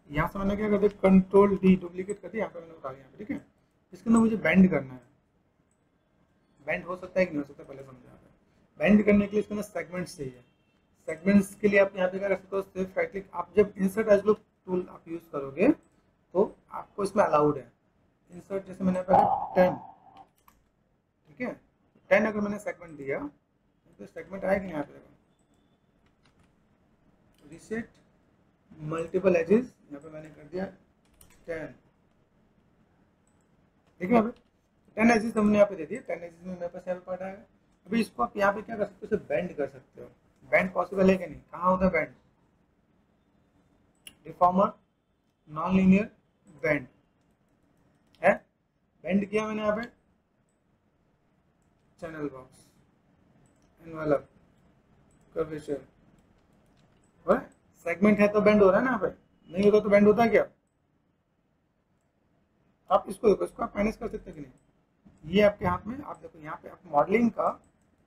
यहाँ से मैंने क्या कर दिया, कंट्रोल डी डुप्लीकेट कर दिया, यहाँ पे मैंने उठा लिया यहाँ पे, ठीक है? इसके अंदर मुझे बेंड करना है। बेंड हो सकता है कि नहीं हो सकता, पहले समझो। यहाँ पे बेंड करने के लिए इसके अंदर सेगमेंट्स चाहिए। सेगमेंट्स के लिए आप यहाँ पे क्या कर सकते हो, सिर्फ राइट क्लिक, आप जब इंसर्ट एज लुक टूल आप यूज़ करोगे तो आपको इसमें अलाउड है इंसर्ट। जैसे मैंने पहले 10, ठीक है, 10 अगर मैंने सेगमेंट दिया तो सेगमेंट आएगा यहाँ पे, रीसेट मल्टीपल एजेस, यहाँ पे मैंने कर दिया 10, ठीक है? यहाँ पे 10 एजेस हमने यहाँ पे दे दिए, 10 एजेस में मेरे पास यहाँ पे पार्ट आएगा। अभी इसको आप यहाँ पे क्या कर सकते हो, इसे बेंड कर सकते हो। बेंड पॉसिबल है कि नहीं? कहाँ होता है बेंड? डिफॉर्मर, नॉन लीनियर, बेंड है। बेंड किया मैंने यहाँ पे, चैनल बॉक्स, एनवेलप, कर्वेचर, हो रहा है? सेगमेंट है तो बेंड हो रहा है ना? यहाँ पे नहीं होता तो बेंड होता है क्या? आप इसको देखो, इसको आप मैनेज कर सकते कि नहीं? ये आपके हाथ में, आप देखो यहाँ पे आप मॉडलिंग का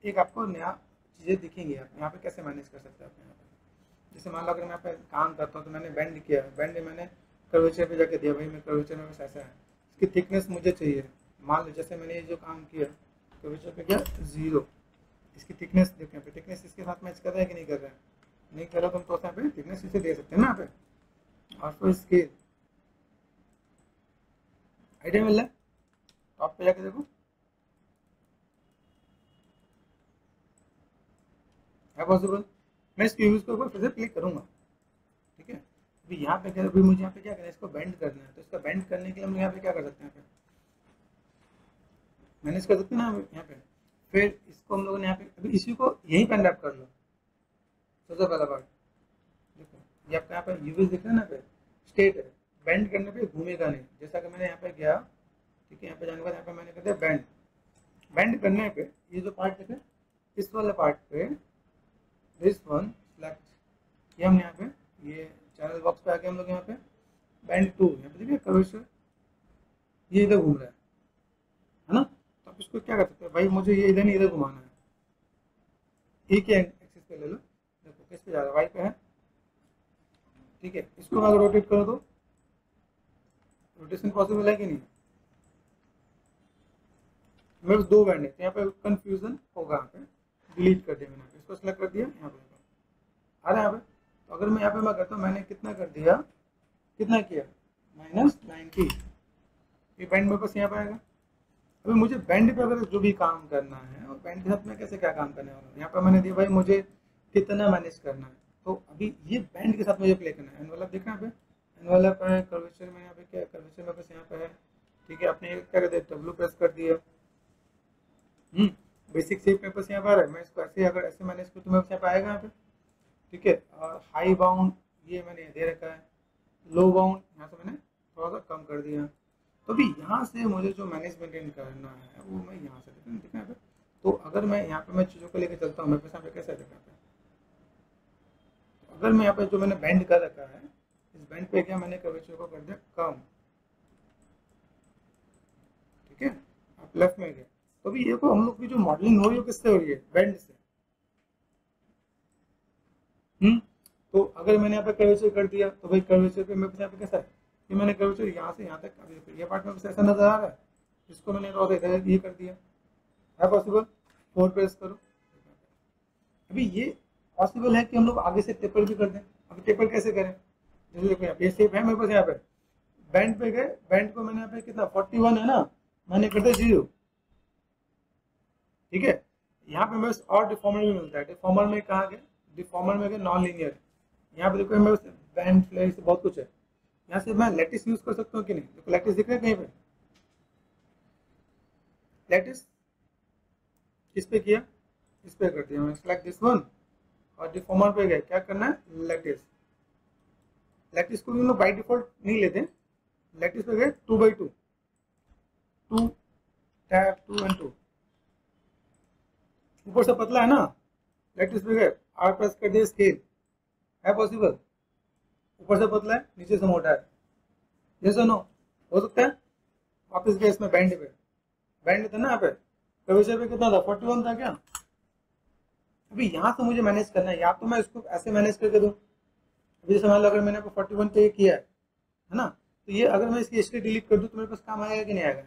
एक आपको नया चीज़ें दिखेंगी। आप यहाँ पे कैसे मैनेज कर सकते हैं आप यहाँ पे। जैसे मान लो अगर मैं यहाँ पे काम करता हूँ तो मैंने बेंड किया, बेंड मैंने कर्वेचर पे जाके दिया, भाई मैं कर्वेचर में बस ऐसा है, इसकी थिकनेस मुझे चाहिए। मान लो जैसे मैंने ये जो काम किया, कर्वेचर पे किया 0, इसकी थिकनेस देखो यहाँ पे, थिकनेस इसके साथ मैच कर रहा है कि नहीं कर रहा है? नहीं कर रहा, तुम तो यहाँ पे थिकनेस इसे दे सकते हैं ना यहाँ पे। और फिर स्केल आइडिया मिल रहा है? टॉप पे जाके देखो, है पॉसिबल? मैं इस क्यूब को फिर से क्लिक करूंगा, ठीक है? अभी यहाँ पे क्या, अभी मुझे यहाँ पे क्या करना है, इसको बेंड करना है। तो इसका बेंड करने के लिए हम यहाँ पे क्या कर सकते हैं, यहाँ पे मैनेज कर सकते हैं ना यहाँ पे। फिर इसको हम लोगों ने यहाँ पे, अभी इसी को यहीं पे अनरैप कर लो। सबसे पहला पार्ट देखो, ये आपका यहाँ पे यूवी दिख रहा है ना, पे स्टेट है, बेंड करने पे घूमेगा नहीं। जैसा कि मैंने यहाँ पे गया, ठीक है, यहाँ पे जाने के बाद यहाँ पे मैंने कर दिया बेंड। बेंड करने पे ये जो पार्ट देखे, इस वाले पार्ट पे दिस वन सेलेक्ट, ये हम यहाँ पे, ये चैनल बॉक्स पे आके हम लोग यहाँ पे बेंड टू, यहाँ पे देखिए कर्वेचर, ये इधर घूम रहा है ना? तो आप इसको क्या कर सकते हैं, भाई मुझे ये इधर नहीं इधर घुमाना है, एक ही एक्सिस पे ले लो। देखो किस पे जा रहा है, वाई पे है, ठीक है? इसको मैं अगर रोटेट करूँ तो रोटेशन पॉसिबल है कि नहीं? मेरे दो बैंड है, तो यहाँ पे कंफ्यूजन होगा। यहाँ पे डिलीट कर दिया मैंने, इसको सेलेक्ट कर दिया, यहाँ पे आ रहा है यहाँ पे। तो अगर मैं यहाँ पे मैं करता हूँ, मैंने कितना कर दिया, कितना किया, -90, ये बैंड मेरे पास यहाँ पे आएगा। अभी मुझे बैंड पे अगर जो भी काम करना है, और बैंड के साथ में कैसे क्या काम करने वाला हूँ, यहाँ पे मैंने दिया भाई मुझे कितना मैनेज करना है। तो अभी ये बैंड के साथ मुझे प्ले करना है। एनवेलप देखना यहाँ पे, एनवेलप है, कर्वेचर में यहाँ पे क्या, कर्वेचर में बस यहाँ पे है, ठीक है? आपने क्या कर दिया, डब्ल्यू प्रेस कर दिया, बेसिक शेप मेरे पास यहाँ पर है। मैं इसको ऐसे अगर ऐसे मैनेज करूँ तो मेरे पास यहाँ पे आएगा यहाँ पे, ठीक है? और हाई बाउंड ये मैंने दे रखा है, लो बाउंड यहाँ से मैंने थोड़ा सा कम कर दिया। तो अभी यहाँ से मुझे जो मैनेजमेंट करना है वो मैं यहाँ से देखना यहाँ पे। तो अगर मैं यहाँ पे मैं चीज़ों को लेकर चलता हूँ, मेरे पास यहाँ पे कैसा देखा है, अगर मैं यहाँ पे जो मैंने बेंड कर रखा है, इस बेंड पे क्या मैंने कर्वेचर को कर दिया कम, ठीक है, आप लेफ्ट में गए तो अभी ये को हम लोग की जो मॉडलिंग हो रही है किससे हो रही है, बेंड से। तो अगर मैंने यहाँ पे कर्वेचर कर दिया तो भाई कर्वेचर पे मेरे पास यहाँ पे कैसा है कि मैंने कर्वेचर यहाँ से यहाँ तक, अभी ये पार्ट में ऐसा नजर आ रहा है, इसको मैंने थोड़ा सा इधर ये कर दिया, है पॉसिबल। 4 प्रेस करो, अभी ये पॉसिबल है कि हम लोग आगे से टेपर भी कर दें। अभी टेपर कैसे करें, जैसे देखो यहाँ पे ये शेप है मेरे पास, यहाँ पे बैंड पे गए, बैंड को मैंने यहाँ पे कितना 41 है ना, मैंने कर दिया 0, ठीक है। यहाँ पे मेरे और डिफॉर्मर भी मिलता है, डिफॉर्मर में कहाँ गए, डिफॉर्मर में गए नॉन लीनियर, यहाँ पे देखो मेरे पास बैंड फ्लेयर से बहुत कुछ है, यहाँ से मैं लेटिस यूज कर सकता हूँ कि नहीं, देखो लेटिस दिख रहा है कहीं पे, लेटिस किस पे किया, इस पे कर दिया, मैं सेलेक्ट दिस वन और डिफॉर्मर पे गए, क्या करना है लेटिस, लेटिस को भी हम लोग बाई डिफॉल्ट नहीं लेते, लेटिस पे गए 2/2, 2 टैप 2 एंड 2, ऊपर से पतला है ना, लेटिस पे गए आर प्रेस कर दिया, स्केल है पॉसिबल, ऊपर से पतला है नीचे से मोटा है, जैसे नो हो सकता है। वापस गए इसमें बैंड पे, बैंड था ना यहाँ पे, कर्वेचर पे कितना था 41 था क्या, अभी यहाँ से मुझे मैनेज करना है, या तो मैं इसको ऐसे मैनेज करके दूँ, अभी जैसे मान लो अगर मैंने 41 पे किया है ना, तो ये अगर मैं इसकी हिस्ट्री डिलीट कर दूँ तो मेरे पास काम आएगा कि नहीं आएगा,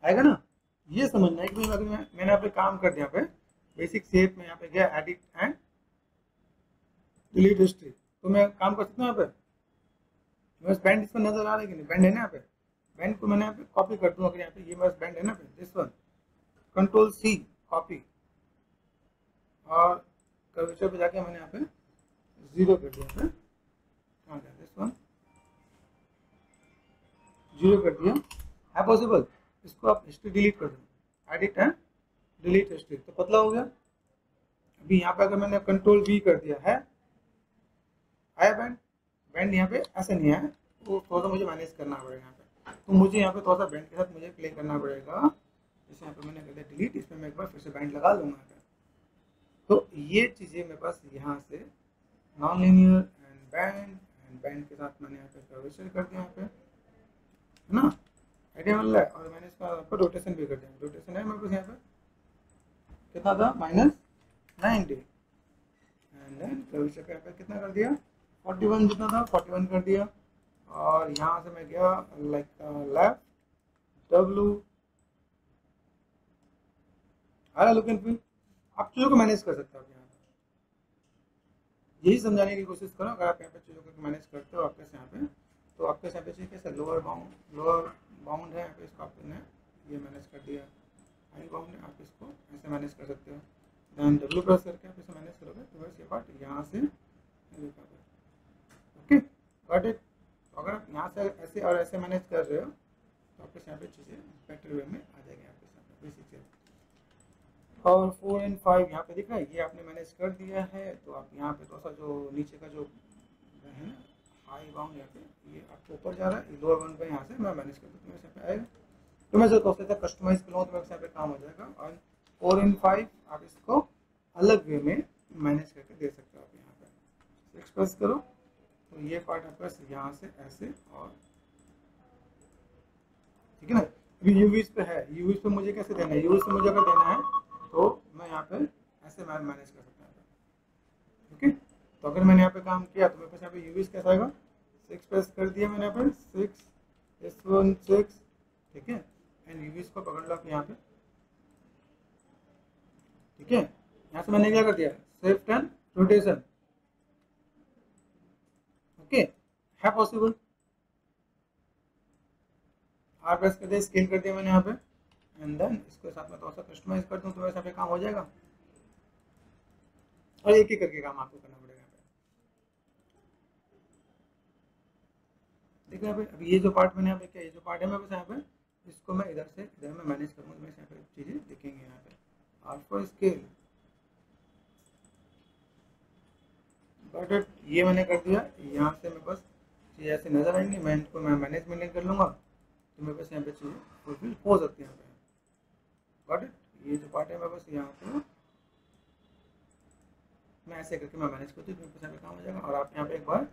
आएगा ना। ये समझना है कि अगर मैंने यहाँ पे काम कर दिया, यहाँ पे बेसिक शेप में यहाँ पे गया एडिट एंड डिलीट हिस्ट्री, तो मैं काम कर सकता हूँ यहाँ पे, मेरे बैंड इसमें नजर आ रहा है कि नहीं, बैंड है ना यहाँ पे, बैंड को मैंने यहाँ पे कॉपी कर दूँ, अगर यहाँ पे ये मेरा बैंड है ना पे this one, control C copy और कर्वेचर पे जाके मैंने यहाँ पे 0 कर दिया, यहाँ पे कहाँ गया दिस वन, 0 कर दिया, है पॉसिबल। इसको आप हिस्ट्री डिलीट कर दो, एडिट एंड डिलीट हिस्ट्री, तो पतला हो गया। अभी यहाँ पे अगर मैंने कंट्रोल V कर दिया है, आया बैंड, बैंड यहाँ पे ऐसे नहीं है, तो थोड़ा सा मुझे मैनेज करना पड़ेगा यहाँ पे, तो मुझे यहाँ पे थोड़ा सा बैंड के साथ मुझे प्ले करना पड़ेगा, जैसे यहाँ पे मैंने कर दिया डिलीट, इसमें मैं एक बार फिर से बैंड लगा लूंगा, तो ये चीज़ें मेरे पास यहाँ से नॉन लीनियर एंड बैंड के साथ मैंने यहाँ पे कर्वेचर कर दिया, यहाँ पे है ना, आइडिया मिल रहा है। और मैंने इसका पर रोटेशन भी कर दिया, रोटेशन है मेरे पास यहाँ पे कितना था -90, एंड देन कर्वेचर का यहाँ पे कितना कर दिया 41 जितना था 41 कर दिया, और यहाँ से मैं गया लाइक लेफ्ट W, आ लुकिंग फिर आप चीज़ों को मैनेज कर सकते हो। आप यहाँ यही समझाने की कोशिश करो, अगर आप यहाँ पे चीज़ों को मैनेज करते हो आपके यहाँ पे, तो आपके यहाँ पे चाहिए कैसे लोअर बाउंड है यहाँ पे, इसको आपने ये मैनेज कर दिया, हाई बाउंड है आप इसको ऐसे मैनेज कर सकते हो, देन W प्रेस करके आप इसे मैनेज करोगे तो बस ये पार्ट यहाँ से ओके गॉट इट। अगर आप यहाँ से ऐसे और ऐसे मैनेज कर रहे हो तो आपके यहाँ पे चीज़ें बेटर वे में आ जाएगी आपके साथ बेसिक चीज़। और 4 एंड 5 यहाँ पे दिख रहा है, ये आपने मैनेज कर दिया है, तो आप यहाँ पे थोड़ा सा जो नीचे का जो है ना हाई बाउंड यहाँ पे ये आपको ऊपर जा रहा है, लोअर बाउंड पे यहाँ से मैं मैनेज कर दूँ तो मेरे यहाँ पे आएगा, तो मैं जो थोड़ा सा कस्टमाइज करूँ तो मेरे यहाँ पे काम हो जाएगा। और 4 एंड 5 आप इसको अलग वे में मैनेज करके दे सकते हो। आप यहाँ पे एक्सप्रेस करो तो ये पार्ट आपका यहाँ से ऐसे, और ठीक है ना। अभी यूवीज पे है, यूवीज पे मुझे कैसे देना है, यूवीज पे मुझे अगर देना है तो मैं यहाँ पे ऐसे मैनेज कर सकता हूँ। ओके, तो अगर मैंने यहाँ पे काम किया तो मेरे पास यहाँ पे यूवीज कैसा आएगा, 6 प्रेस कर दिया मैंने यहाँ पे 6 S1 6, ठीक है, एंड यूवीज को पकड़ लो आप यहाँ पे, ठीक है। यहाँ से मैंने क्या कर दिया शिफ्ट एंड रोटेशन, ओके है पॉसिबल। आर प्रेस कर दिया, स्केल कर दिया मैंने यहाँ पे, एंड देन इसके साथ में थोड़ा सा कस्टमाइज कर दूँ तो वैसे पे काम हो जाएगा, और एक एक करके काम आपको करना पड़ेगा यहाँ पे। देखो यहाँ पे अभी ये जो पार्ट मैंने यहाँ पे क्या, ये जो पार्ट है मेरे पास यहाँ पे, इसको मैं इधर से इधर में मैनेज करूँगा, तो मेरे यहाँ पे चीज़ें दिखेंगी यहाँ पे। अल्फा स्केल बट ये मैंने कर दिया, यहाँ से मेरे पास चीज़ें ऐसे नजर आएंगी, मैं इनको मैं मैनेजमेंट कर लूँगा तो मेरे पास यहाँ पे चीज़ें फुलफिल हो सकती है यहाँ पे। बट ये जो पार्ट है मेरे पास यहाँ पे मैं ऐसे करके मैं मैनेज करती हूँ, 20% पे काम हो जाएगा। और आप यहाँ पे एक बार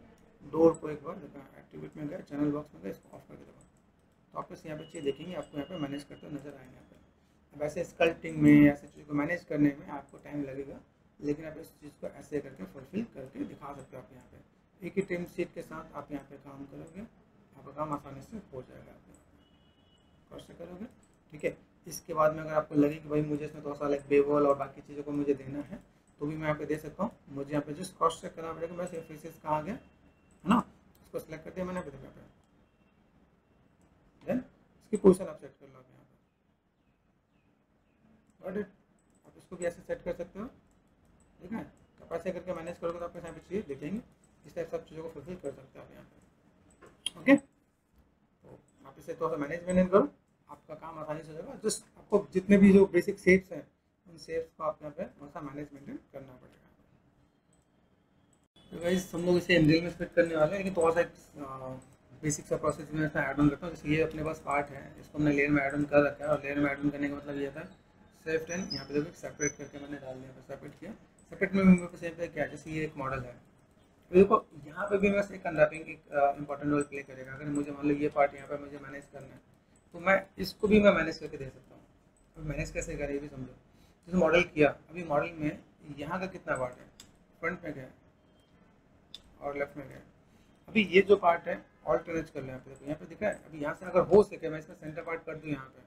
डोर को एक बार एक्टिवेट में गए, चैनल बॉक्स में गए, इसको ऑफ करके देखो तो आप इस यहाँ पे चीज़ देखेंगे, आपको यहाँ पे मैनेज करते हुए नजर आएंगे यहाँ पे। अब ऐसे स्कल्पटिंग में ऐसे चीज़ को मैनेज करने में आपको टाइम लगेगा, लेकिन आप इस चीज़ को ऐसे करके फुलफिल करके दिखा सकते हो। आप यहाँ पे एक ही टीम शीट के साथ आप यहाँ पे काम करोगे, आपका काम आसानी से हो जाएगा, आप कर से करोगे। ठीक है, इसके बाद में अगर आपको लगे कि भाई मुझे इसमें थोड़ा सा लाइक बेवल और बाकी चीज़ों को मुझे देना है, तो भी मैं यहाँ पे दे सकता हूँ। मुझे यहाँ पे जस्ट क्रॉस चेक करना पड़ेगा, बस फेसेस कहाँ गया है ना, उसको सेलेक्ट कर दिया मैंने, यहाँ पे देन इसकी पोजीशन आप सेट कर लो यहाँ पे। गॉट इट, आप इसको भी ऐसे सेट कर सकते हो। ठीक है, आप ऐसे करके मैनेज करोगे तो आपके यहाँ पे चीज़ दिखेंगी, इस टाइप सब चीज़ों को फुलफिल कर सकते हो आप यहाँ पे। ओके, तो आप इसे थोड़ा सा मैनेज करो, आपका काम आसानी से हो जाएगा। जस्ट आपको जितने भी जो बेसिक शेप्स हैं, उन शेप्स को आप यहाँ पे थोड़ा सा मैनेजमेंट करना पड़ेगा। तो गाइस हम लोग इसे एनरिल में फिट करने वाले हैं, लेकिन थोड़ा सा बेसिक सा प्रोसेस मैं इसमें ऐड ऑन करता हूँ। जैसे ये अपने पास पार्ट है, इसको हमने लेयर में ऐड ऑन कर रखा है, और लेयर में ऐड ऑन करने का मतलब ये था सेफ्ट एंड यहाँ पे देखो सेपरेट करके मैंने डाल दिया, सेपरेट किया। सेपरेट में मेरे को सेम पे क्या है, जैसे ये एक मॉडल है, तो देखो यहाँ पे भी मैं एक अनरैपिंग एक इंपॉर्टेंट रोल प्ले करेगा। अगर मुझे मान लो ये पार्ट यहाँ पे मुझे मैनेज करना है, तो मैं इसको भी मैं मैनेज करके दे सकता हूँ। अब मैनेज कैसे करें ये भी समझो। जैसे मॉडल किया, अभी मॉडल में यहाँ का कितना पार्ट है, फ्रंट में क्या है और लेफ्ट में क्या है। अभी ये जो पार्ट है ऑल्टरनेट कर लें, यहाँ पे देखो, यहाँ पे दिखा है। अभी यहाँ से अगर हो सके मैं इसमें सेंटर पार्ट कर दूँ यहाँ पे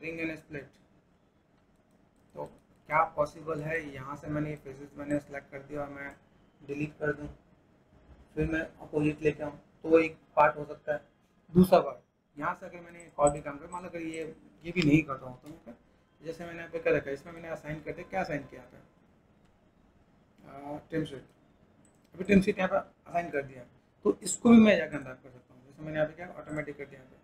रिंग एंड स्प्लिट, तो क्या पॉसिबल है। यहाँ से मैंने फेसेस मैंने सेलेक्ट कर दिया और मैं डिलीट कर दूँ, फिर मैं अपोजिट लेके आऊँ, तो एक पार्ट हो सकता है। दूसरा पार्ट यहाँ से अगर मैंने एक और भी काम कर, मान लो अगर ये भी नहीं करता हूँ, तो मैं जैसे मैंने यहाँ पे कर रखा है, इसमें मैंने असाइन कर दिया, क्या असाइन किया यहाँ पे टीम शीट। अभी टीम शीट यहाँ पर असाइन कर दिया, तो इसको भी मैं जाकर अनरैप कर सकता हूँ। जैसे मैंने यहाँ पे क्या ऑटोमेटिक कर दिया यहाँ पे।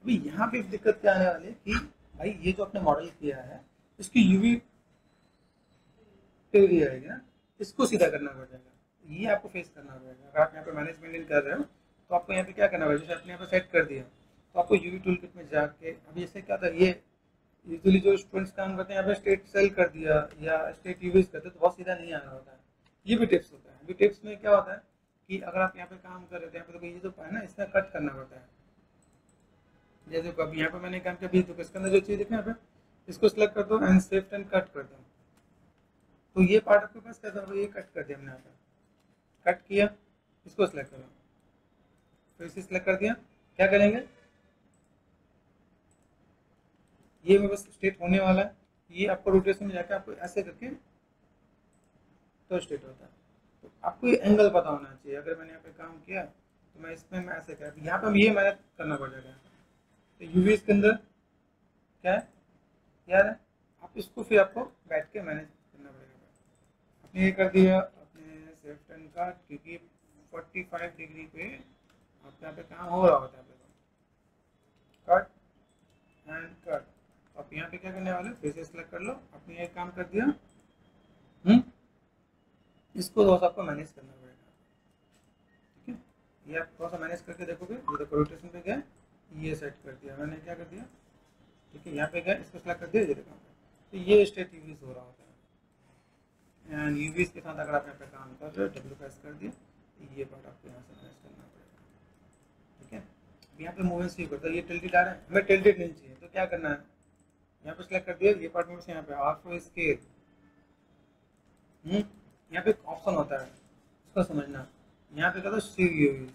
अभी यहाँ पे एक दिक्कत क्या आने वाली है कि भाई ये जो आपने मॉडल किया है, इसकी यूवी आएगी ना, इसको सीधा करना पड़ेगा, ये आपको फेस करना पड़ेगा। अगर आप यहाँ पे मैनेजमेंट कर रहे हो, तो आपको यहाँ पे क्या करना पड़ेगा। जैसे आपने यहाँ पे सेट कर दिया, तो आपको यूवी टूल किट में जाके, अभी इससे क्या था, ये यूजुअली जो स्टूडेंट्स काम करते हैं यहाँ पे स्टेट सेल कर दिया या स्टेट यूवीज करते हैं, तो बहुत सीधा नहीं आ रहा होता है। ये भी टिप्स होता है। अभी टिप्स में क्या होता है कि अगर आप यहाँ पे काम कर रहे थे, यहाँ पे देखो ये जो है ना, इसमें कट करना पड़ता है। जैसे अभी यहाँ पे मैंने काम किया, तो इसके अंदर जो चीज़ देखना यहाँ पे, इसको सिलेक्ट कर दो एंड सेव एंड कट कर दो, तो ये पार्ट आपके पास कैसा होगा, ये कट कर दिया हमने यहाँ पे, कट किया, इसको सिलेक्ट करो, फिर इसे सिलेक्ट कर दिया, क्या करेंगे, ये में बस स्टेट होने वाला है। ये आपको रोटेशन में जाके आपको ऐसे करके तो स्टेट होता है। तो आपको ये एंगल पता होना चाहिए। अगर मैंने यहाँ पे काम किया, तो मैं इसमें मैं ऐसे कर, यहाँ पे ये मैनेज करना पड़ जाएगा। तो यूवी के अंदर क्या है यार है, आप इसको फिर आपको बैठ के मैनेज करना पड़ेगा। आपने ये कर दिया, अपने सेफ्ट एंड का, क्योंकि 45 डिग्री पे आपके यहाँ पे काम हो रहा होता है, कट एंड कट। आप यहाँ पे क्या करने वाले, फेसेस सेलेक्ट कर लो, आपने ये काम कर दिया। इसको थोड़ा सा आपको मैनेज करना पड़ेगा। ठीक है, ये आप थोड़ा सा मैनेज करके देखोगे। ये देखो रोटेशन पे गया, ये सेट कर दिया मैंने, क्या कर दिया, ठीक है, यहाँ पे गया, इसको सेलेक्ट कर दिया, ये देखो, तो ये स्टेट यूवीज हो रहा होता है। एंड यूवीज के साथ अगर आप यहाँ पे काम कर रहे हो, डब्ल्यू प्रेस कर दिया, तो ये पार्ट आपको यहाँ से मैनेज करना पड़ेगा। ठीक है, यहाँ पे मूवमेंट सी करता है, ये टिल्टेड आ रहा है, हमें टिल्टेड नहीं चाहिए, तो क्या करना है, यहाँ पे सेलेक्ट कर दिया, ये पार्ट में से यहाँ पे ऑटो स्केल, यहाँ पे एक ऑप्शन होता है, उसको समझना। यहाँ पे कहता है सी यूवीज,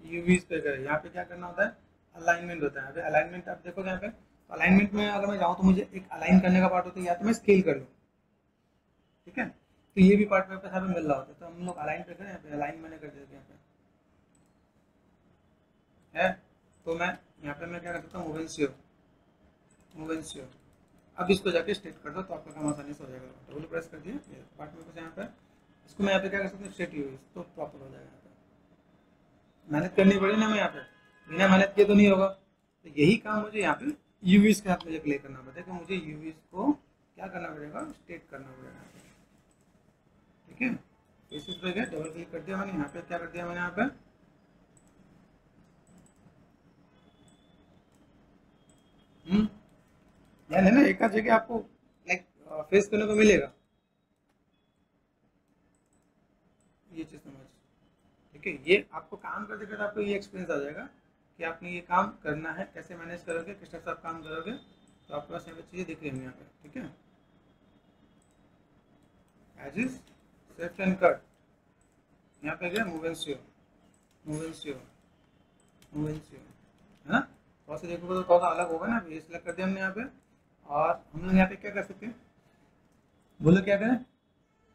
यूवीज पे गए, यहाँ पे क्या करना होता है, अलाइनमेंट होता है। अभी अलाइनमेंट आप देखोगे यहाँ पे, तो अलाइनमेंट में अगर मैं जाऊँ, तो मुझे एक अलाइन करने का पार्ट होता है, या तो मैं स्केल कर लूँ। ठीक है, तो ये भी पार्ट मेरे पास यहाँ पे मिल रहा होता है, तो हम लोग अलाइन पे करें, यहाँ पे अलाइन मैंने कर दिया यहाँ पे है। तो मैं यहाँ पे मैं क्या कर सकता हूँ, मूवेंसियो। अब इसको जाके स्टेट कर दो, तो आपका काम आसानी से हो जाएगा। डबल प्रेस कर दिया, ये पार्ट मेरे पास यहाँ पे, इसको मैं यहाँ पे क्या कर सकता हूँ, स्टेट यूज, तो प्रॉपर हो जाएगा। मेहनत करनी पड़ेगी ना, मैं यहाँ पे बिना मेहनत किए तो नहीं होगा। तो यही काम मुझे यहाँ पे यूवीज के साथ मुझे प्ले करना पड़ेगा, कि मुझे यूवीज को क्या करना पड़ेगा, स्टेट करना पड़ेगा। ठीक है, फेसेस पे गए, डबल क्लिक कर दिया मैंने, यहाँ पे क्या कर दिया मैंने, यहाँ पे ध्यान है ना, एक जगह आपको लाइक फेस करने को मिलेगा, ये चीज़ समझ, ठीक है। ये आपको काम करते करते आपको ये एक्सपीरियंस आ जाएगा कि आपने ये काम करना है, कैसे मैनेज करोगे, किस तरह से आप काम करोगे, तो आपके पास यहाँ पे चीज़ें दिख रही हैं यहाँ पे, ठीक है। एज इज सेफ्ट एंड कट, यहाँ पे गया move and sure, move and sure, move and sure, है ना। थोड़ा सा देखोगे तो थोड़ा सा अलग होगा ना। ये सिलेक्ट कर दिया हमने यहाँ पे, और हम लोग यहाँ पे क्या कर सकते हैं, बोलो क्या करें,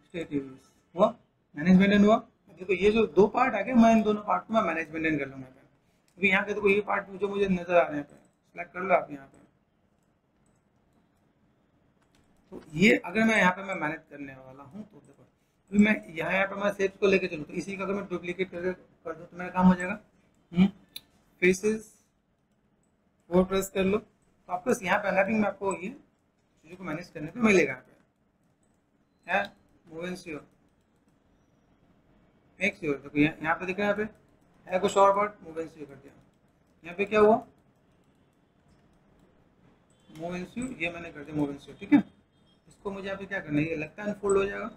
स्टेट यूज हुआ, मैनेज मेंटेन हुआ। देखो ये जो दो पार्ट आ गए, मैं इन दोनों पार्ट को मैं मैनेज मेंटेन कर लूँगा। क्योंकि यहाँ पे देखो ये पार्ट जो मुझे नजर आ रहे हैं, सिलेक्ट कर लो आप यहाँ पे। तो ये अगर मैं यहाँ पे मैं मैनेज करने वाला हूँ तो देखो अभी मैं यहाँ पे मैं सेट को लेके चलूँ, तो इसी का अगर मैं डुप्लीकेट करके कर दूँ तो मेरा काम हो जाएगा। फेसेस 4 प्रेस कर लो, तो आपको यहाँ पे अनरैपिंग में आपको ये चीज़ों को मैनेज करने को मिलेगा। यहाँ पे है move and sure, make sure, देखो यहाँ पे दिख रहा है, यहाँ पे है कुछ और पार्ट, मूव एंड स्योर कर दिया। यहाँ पे क्या हुआ, मूव एंड स्योर, ये मैंने कर दिया मूव एंड स्योर, ठीक है। इसको मुझे यहाँ पे क्या करना है, ये लगता है अनफोल्ड हो जाएगा,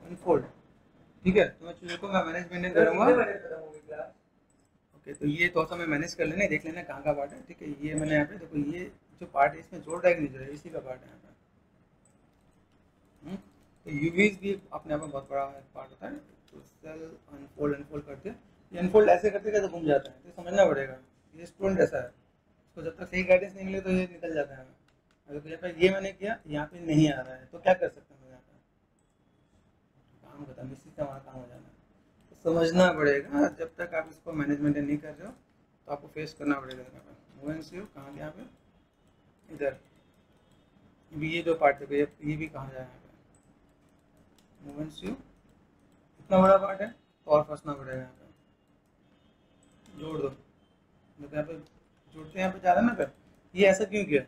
अनफोल्ड, ठीक है। तो मैं चीज़ों को मैं मैनेज मेंटेन करूँगा। ओके, तो ये थोड़ा सा मैं मैनेज कर लेना, देख लेना कहाँ का पार्ट है, ठीक है। ये मैंने यहाँ पे देखो ये जो पार्ट है इसमें जोड़ रहा है कि नहीं जोड़ रहा है, इसी का पार्ट है यहाँ पे। तो यूवीज भी अपने आप में बहुत बड़ा पार्ट होता है। तो सेल अनफोल्ड, अनफोल्ड करते हैं, ये अनफोल्ड ऐसे करते कैसे घूम जाता है, तो समझना पड़ेगा। ये स्टूडेंट ऐसा है, उसको जब तक सही गाइडेंस नहीं मिले तो ये निकल जाता है। अगर यहाँ पे ये मैंने किया, यहाँ पे नहीं आ रहा है, तो क्या कर सकते हैं, यहाँ पे काम खत्म, इसी से हमारा काम हो जाना है। समझना पड़ेगा, जब तक आप इसको मैनेजमेंट नहीं कर रहे हो तो आपको फेस करना पड़ेगा। मूव एंड स्योर कहाँ गया, यहाँ पे इधर भी ये जो पार्ट है ये भी कहाँ जाए, यहाँ पे मूव एंड स्योर, इतना बड़ा पार्ट है तो और फंसना पड़ेगा। यहाँ पे जोड़ दो, देखो यहाँ पे जोड़ते यहाँ पे जा रहा है ना, फिर ये ऐसा क्यों किया,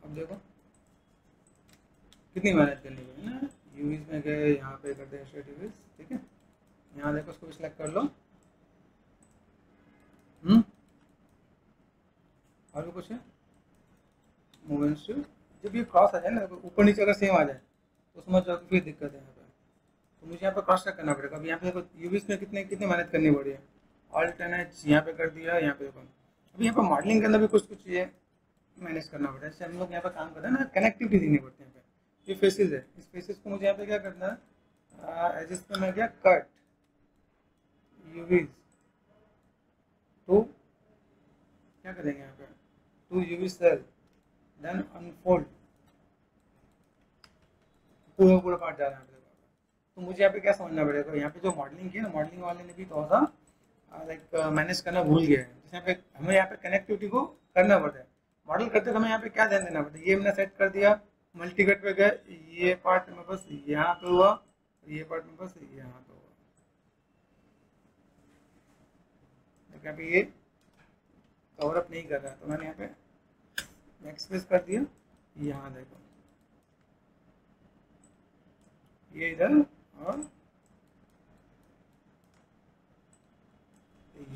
अब देखो कितनी मेहनत करनी है ना। यूवीज में गए, यहाँ पे करते हैं स्ट्रेट यूवीज, ठीक है। यहाँ देखो उसको भी सिलेक्ट कर लो, और भी कुछ है, मूवमेंट से जब ये क्रॉस आ जाए ना, ऊपर नीचे अगर सेम आ जाए तो समझ जाओ कि फिर दिक्कत है यहाँ पे। तो मुझे यहाँ पे क्रॉस चेक करना पड़ेगा। अब यहाँ पे देखो यूवीज में कितनी मेहनत करनी पड़ी है, ऑल्टरनेट यहाँ पे कर दिया, यहाँ पे देखो अभी यहाँ पे मॉडलिंग के अंदर भी कुछ चीज़ें मैनेज करना पड़ता है। जैसे हम लोग यहाँ पे काम करते हैं ना, कनेक्टिविटी देनी पड़ती है। यहाँ पे ये फेसेस है, इस फेसेस को मुझे यहाँ पे क्या करना है, एज पे मैं क्या कट यूवीज, तो क्या करेंगे यहाँ पे, to UV cell, then unfold, पूरा पार्ट जा रहा है। तो मुझे यहाँ पे क्या समझना पड़ेगा, यहाँ पे जो मॉडलिंग की है ना, मॉडलिंग वाले ने भी थोड़ा सा लाइक मैनेज करना भूल गया है। जैसे यहाँ पे हमें यहाँ पे कनेक्टिविटी को करना पड़ता है, मॉडल करते हमें यहाँ पे क्या ध्यान देना पड़ता है, ये हमने सेट कर दिया, मल्टीकट पे गए, ये पार्ट में बस यहाँ पे हुआ, ये पार्ट में बस यहाँ पे हुआ। यहाँ पे ये कवर अप नहीं कर रहा है, तो मैंने यहाँ पे एक्सप्रेस कर दिया, यहाँ देखो ये इधर और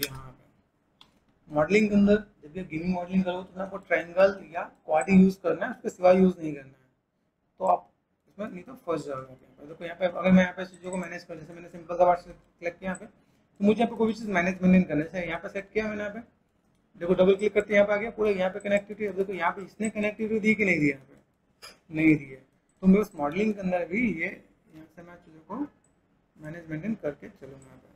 यहाँ पे। मॉडलिंग के अंदर जब ये गिमिंग मॉडलिंग करो तो आपको ट्रायंगल या क्वाड यूज करना है, उसके सिवा यूज नहीं करना है, तो आप इसमें नहीं तो फंस जाओगे। देखो यहाँ पे अगर मैं यहाँ पे चीज़ों को मैनेज कर, जैसे मैंने सिंपल सा पार्ट सेलेक्ट किया यहाँ पे, तो मुझे यहाँ पे कोई भी चीज़ मैनेज करना है। जैसे यहाँ पे सेट किया मैंने, यहाँ पे देखो डबल क्लिक करते यहाँ पे आ गया पूरा, यहाँ पे कनेक्टिविटी। अब देखो यहाँ पे इसने कनेक्टिविटी दी कि नहीं दी, यहाँ पे नहीं दी है, तो मैं उस मॉडलिंग के अंदर भी ये यहाँ से मैं चीज़ों को मैनेज करके चलूँगा। यहाँ पे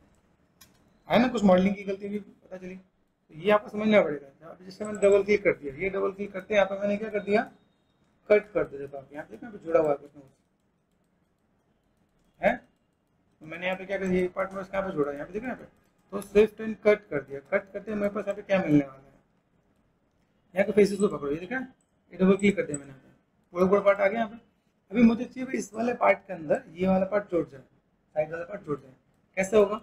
है ना कुछ मॉडलिंग की गलती भी पता चली, तो ये आपको समझना पड़ेगा। जैसे मैंने डबल क्लिक कर दिया, ये डबल क्लिक करते हैं यहाँ पे मैंने क्या कर दिया, कट कर दिया। तो यहाँ देखो जुड़ा हुआ है कुछ ना कुछ है, तो मैंने यहाँ पे क्या कर दिया, ये पार्ट में यहाँ पे जोड़ा, यहाँ पे देखो यहाँ पे, तो स्विफ्ट एंड कट कर दिया। कट करते मेरे पास यहाँ पे क्या मिलने वाला है, यहाँ के फेसेस को पकड़ो, ये देखा, ये डबल क्लिक करते हैं मैंने, यहाँ पे पूरा पार्ट आ गया यहाँ पे। अभी मुझे चाहिए इस वाले पार्ट के अंदर ये वाला पार्ट जुड़ जाए, साइड वाला पार्ट जुड़ जाए, कैसे होगा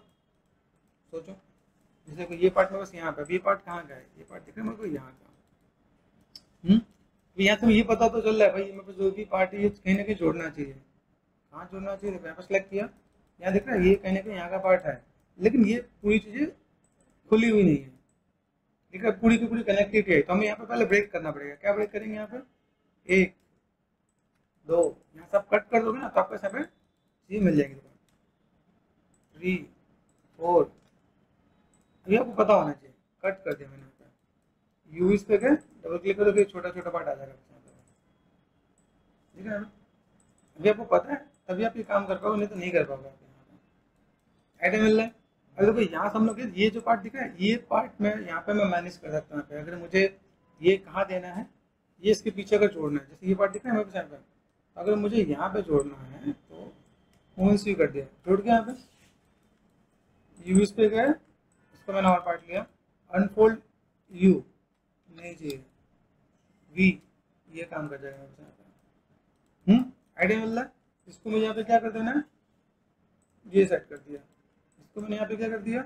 सोचो। जैसे कि ये पार्ट में बस यहाँ पे, ये पार्ट कहाँ का है, ये पार्ट दिख रहा है मेरे को यहाँ का। तो यहाँ से ये पता तो चल रहा है भाई, मेरे पास जो भी पार्ट है ये कहीं ना कहीं जोड़ना चाहिए। कहाँ जोड़ना चाहिए, देखो यहाँ पर सेलेक्ट किया, यहाँ दिख रहा है ये कहीं ना कहीं यहाँ का पार्ट है, लेकिन ये पूरी चीज़ें खुली हुई नहीं है, ठीक है, पूरी की पूरी कनेक्टिविटी है। तो हमें यहाँ पे पहले ब्रेक करना पड़ेगा। क्या ब्रेक करेंगे यहाँ पे? 1 2, यहाँ सब कट कर दोगे ना तो आपको यहाँ पे चीज मिल जाएगी 3 4। अभी आपको पता होना चाहिए। कट कर दिया मैंने यहाँ पे, यूज पे गए, डबल क्लिक करोगे, छोटा छोटा पार्ट आ जाएगा। ठीक है, अभी आपको पता है तभी आप ये काम कर पाओगे, नहीं तो नहीं कर पाओगे। आइडिया मिल रहा है? अगर देखो यहाँ से हम लोग ये जो पार्ट दिख रहा है, ये पार्ट में यहाँ पे मैं मैनेज कर सकता हूँ। अगर मुझे ये कहाँ देना है, ये इसके पीछे अगर जोड़ना है, जैसे ये पार्ट दिख रहा है मेरे पास, अगर मुझे यहाँ पे जोड़ना है तो मूवमेंट्स भी कर दिया, जोड़ के यहाँ पे यूज पे गए, इसको मैंने और पार्ट लिया, अनफोल्ड यू नहीं चाहिए, वी, ये काम कर जाएगा मेरे पास। आइडिया मिल रहा है? इसको मुझे यहाँ पे क्या कर देना है, ये सेट कर दिया, इसको मैंने यहाँ पे क्या कर दिया,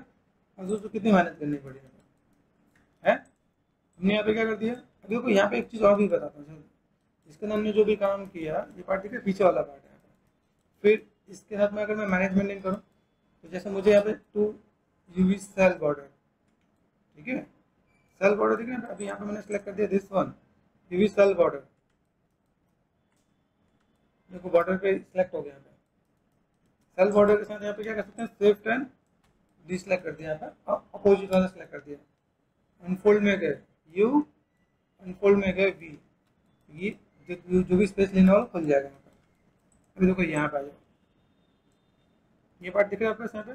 और दोस्तों कितनी मेहनत करनी पड़ी है, हमने यहाँ पे क्या कर दिया। अभी देखो यहाँ पे एक चीज़ और भी बताता हूँ, इसके अंदर हमने जो भी काम किया, ये पार्ट दिख रहा है, पीछे वाला पार्ट है। फिर इसके साथ में अगर मैं मैनेजमेंट नहीं करूँ तो जैसे मुझे यहाँ पे 2 यूवी सेल बॉर्डर, ठीक है, सेल बॉर्डर दिख रहा है, अभी यहाँ पे मैंने सेलेक्ट कर दिया this one UV cell border, देखो बॉर्डर पे सिलेक्ट हो गया। यहाँ पे सेल बॉर्डर के साथ यहाँ पे क्या कर सकते हैं, शिफ्ट एंड डिसलेक्ट कर दिया, यहाँ पे अपोजिट वाला सेलेक्ट कर दिया, अनफोल्ड में गए यू, अनफोल्ड में गए वी, ये जो भी स्पेस लेना हो खुल जाएगा यहाँ पे। अभी देखो यहाँ पे आ जाओ, ये पार्ट दिख रहा है आपका यहाँ पे,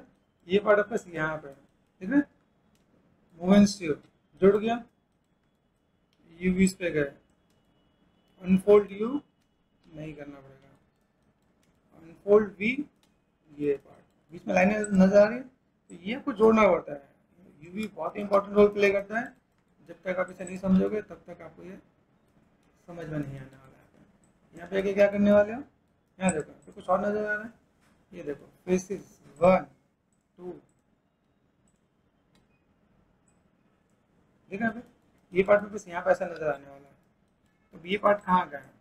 ये पार्ट आपका यहाँ पे, ठीक है, मूवमेंट्स जुड़ गया, यूवीज पे गए, अनफोल्ड यू नहीं करना पड़ेगा, अनफोल्ड वी, ये पार्ट बीच में लाइनें नजर आ रही है, तो ये आपको जोड़ना पड़ता है। यूवी बहुत ही इंपॉर्टेंट रोल प्ले करता है, जब तक आप इसे नहीं समझोगे तब तक आपको ये समझ में नहीं आने वाला है। यहाँ पे क्या करने वाले हो, यहाँ देखो तो कुछ और नजर आ रहा है, ये देखो फेसेस 1 2, देखा पे ये पार्ट में बस यहाँ पे ऐसा नजर आने वाला है, तो ये पार्ट कहाँ गया है,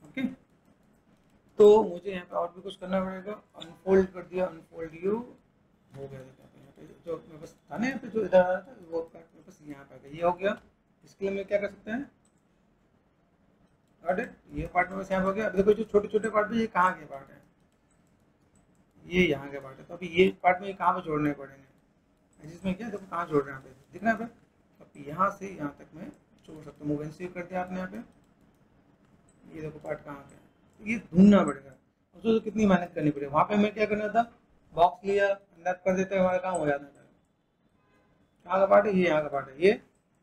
ओके। तो मुझे यहाँ पे और भी कुछ करना पड़ेगा, अनफोल्ड कर दिया, अनफोल्ड यू हो गया, यहाँ पे जो मेरे पास था ना, यहाँ पे जो इधर आ रहा था वो पार्ट मेरे पास यहाँ पे आ गया, ये हो गया। इसके लिए मैं क्या कर सकते हैं, ये पार्ट मेरे पास यहाँ हो गया। अब देखो जो छोटे छोटे पार्ट में ये कहाँ के पार्ट है, ये यहाँ के पार्ट है, तो अभी ये पार्ट में कहाँ पे जोड़ने पड़ेंगे, जिसमें क्या देखो कहाँ जोड़ रहे हैं, यहाँ पे दिख रहा है, अब यहाँ से यहाँ तक मैं जोड़ सकता हूँ। मूवमेंट सेव कर दिया आपने यहाँ पे, ये देखो पार्ट कहाँ पे है, ये ढूंढना पड़ेगा, उसको तो कितनी मेहनत करनी पड़ेगी। वहाँ पे मैं क्या करना था, बॉक्स लिया, अंदर कर देते हमारा काम हो जाता है। कहाँ का पार्ट है, ये यहाँ का पार्ट है, ये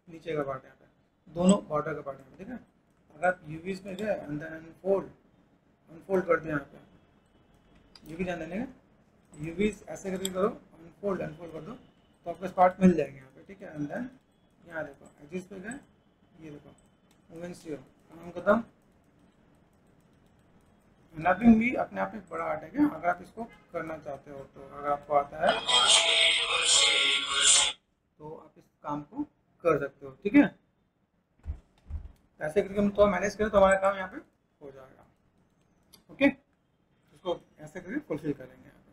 नीचे का पार्ट है, यहाँ पे दोनों बॉर्डर का पार्ट है, ठीक है। अगर यूवीज में गए अंदर अनफोल्ड कर दिया, यहाँ पे ये भी ध्यान देने का, यूवीज ऐसे करके करो, अनफोल्ड कर दो तो आपको पार्ट मिल जाएंगे यहाँ पे, ठीक है। एंड देन यहाँ देखो एग्जिस्ट पे गए, ये देखो मूवमेंट्स काम खत्म। नथिंग भी अपने आप में बड़ा आर्ट है क्या, अगर आप इसको करना चाहते हो तो, अगर आपको आता है तो आप इस काम को कर सकते हो, ठीक है। ऐसे करके हम तो मैनेज करें तो हमारा काम यहाँ पे हो जाएगा, ओके। इसको ऐसे करके फुलफिल करेंगे यहाँ पे।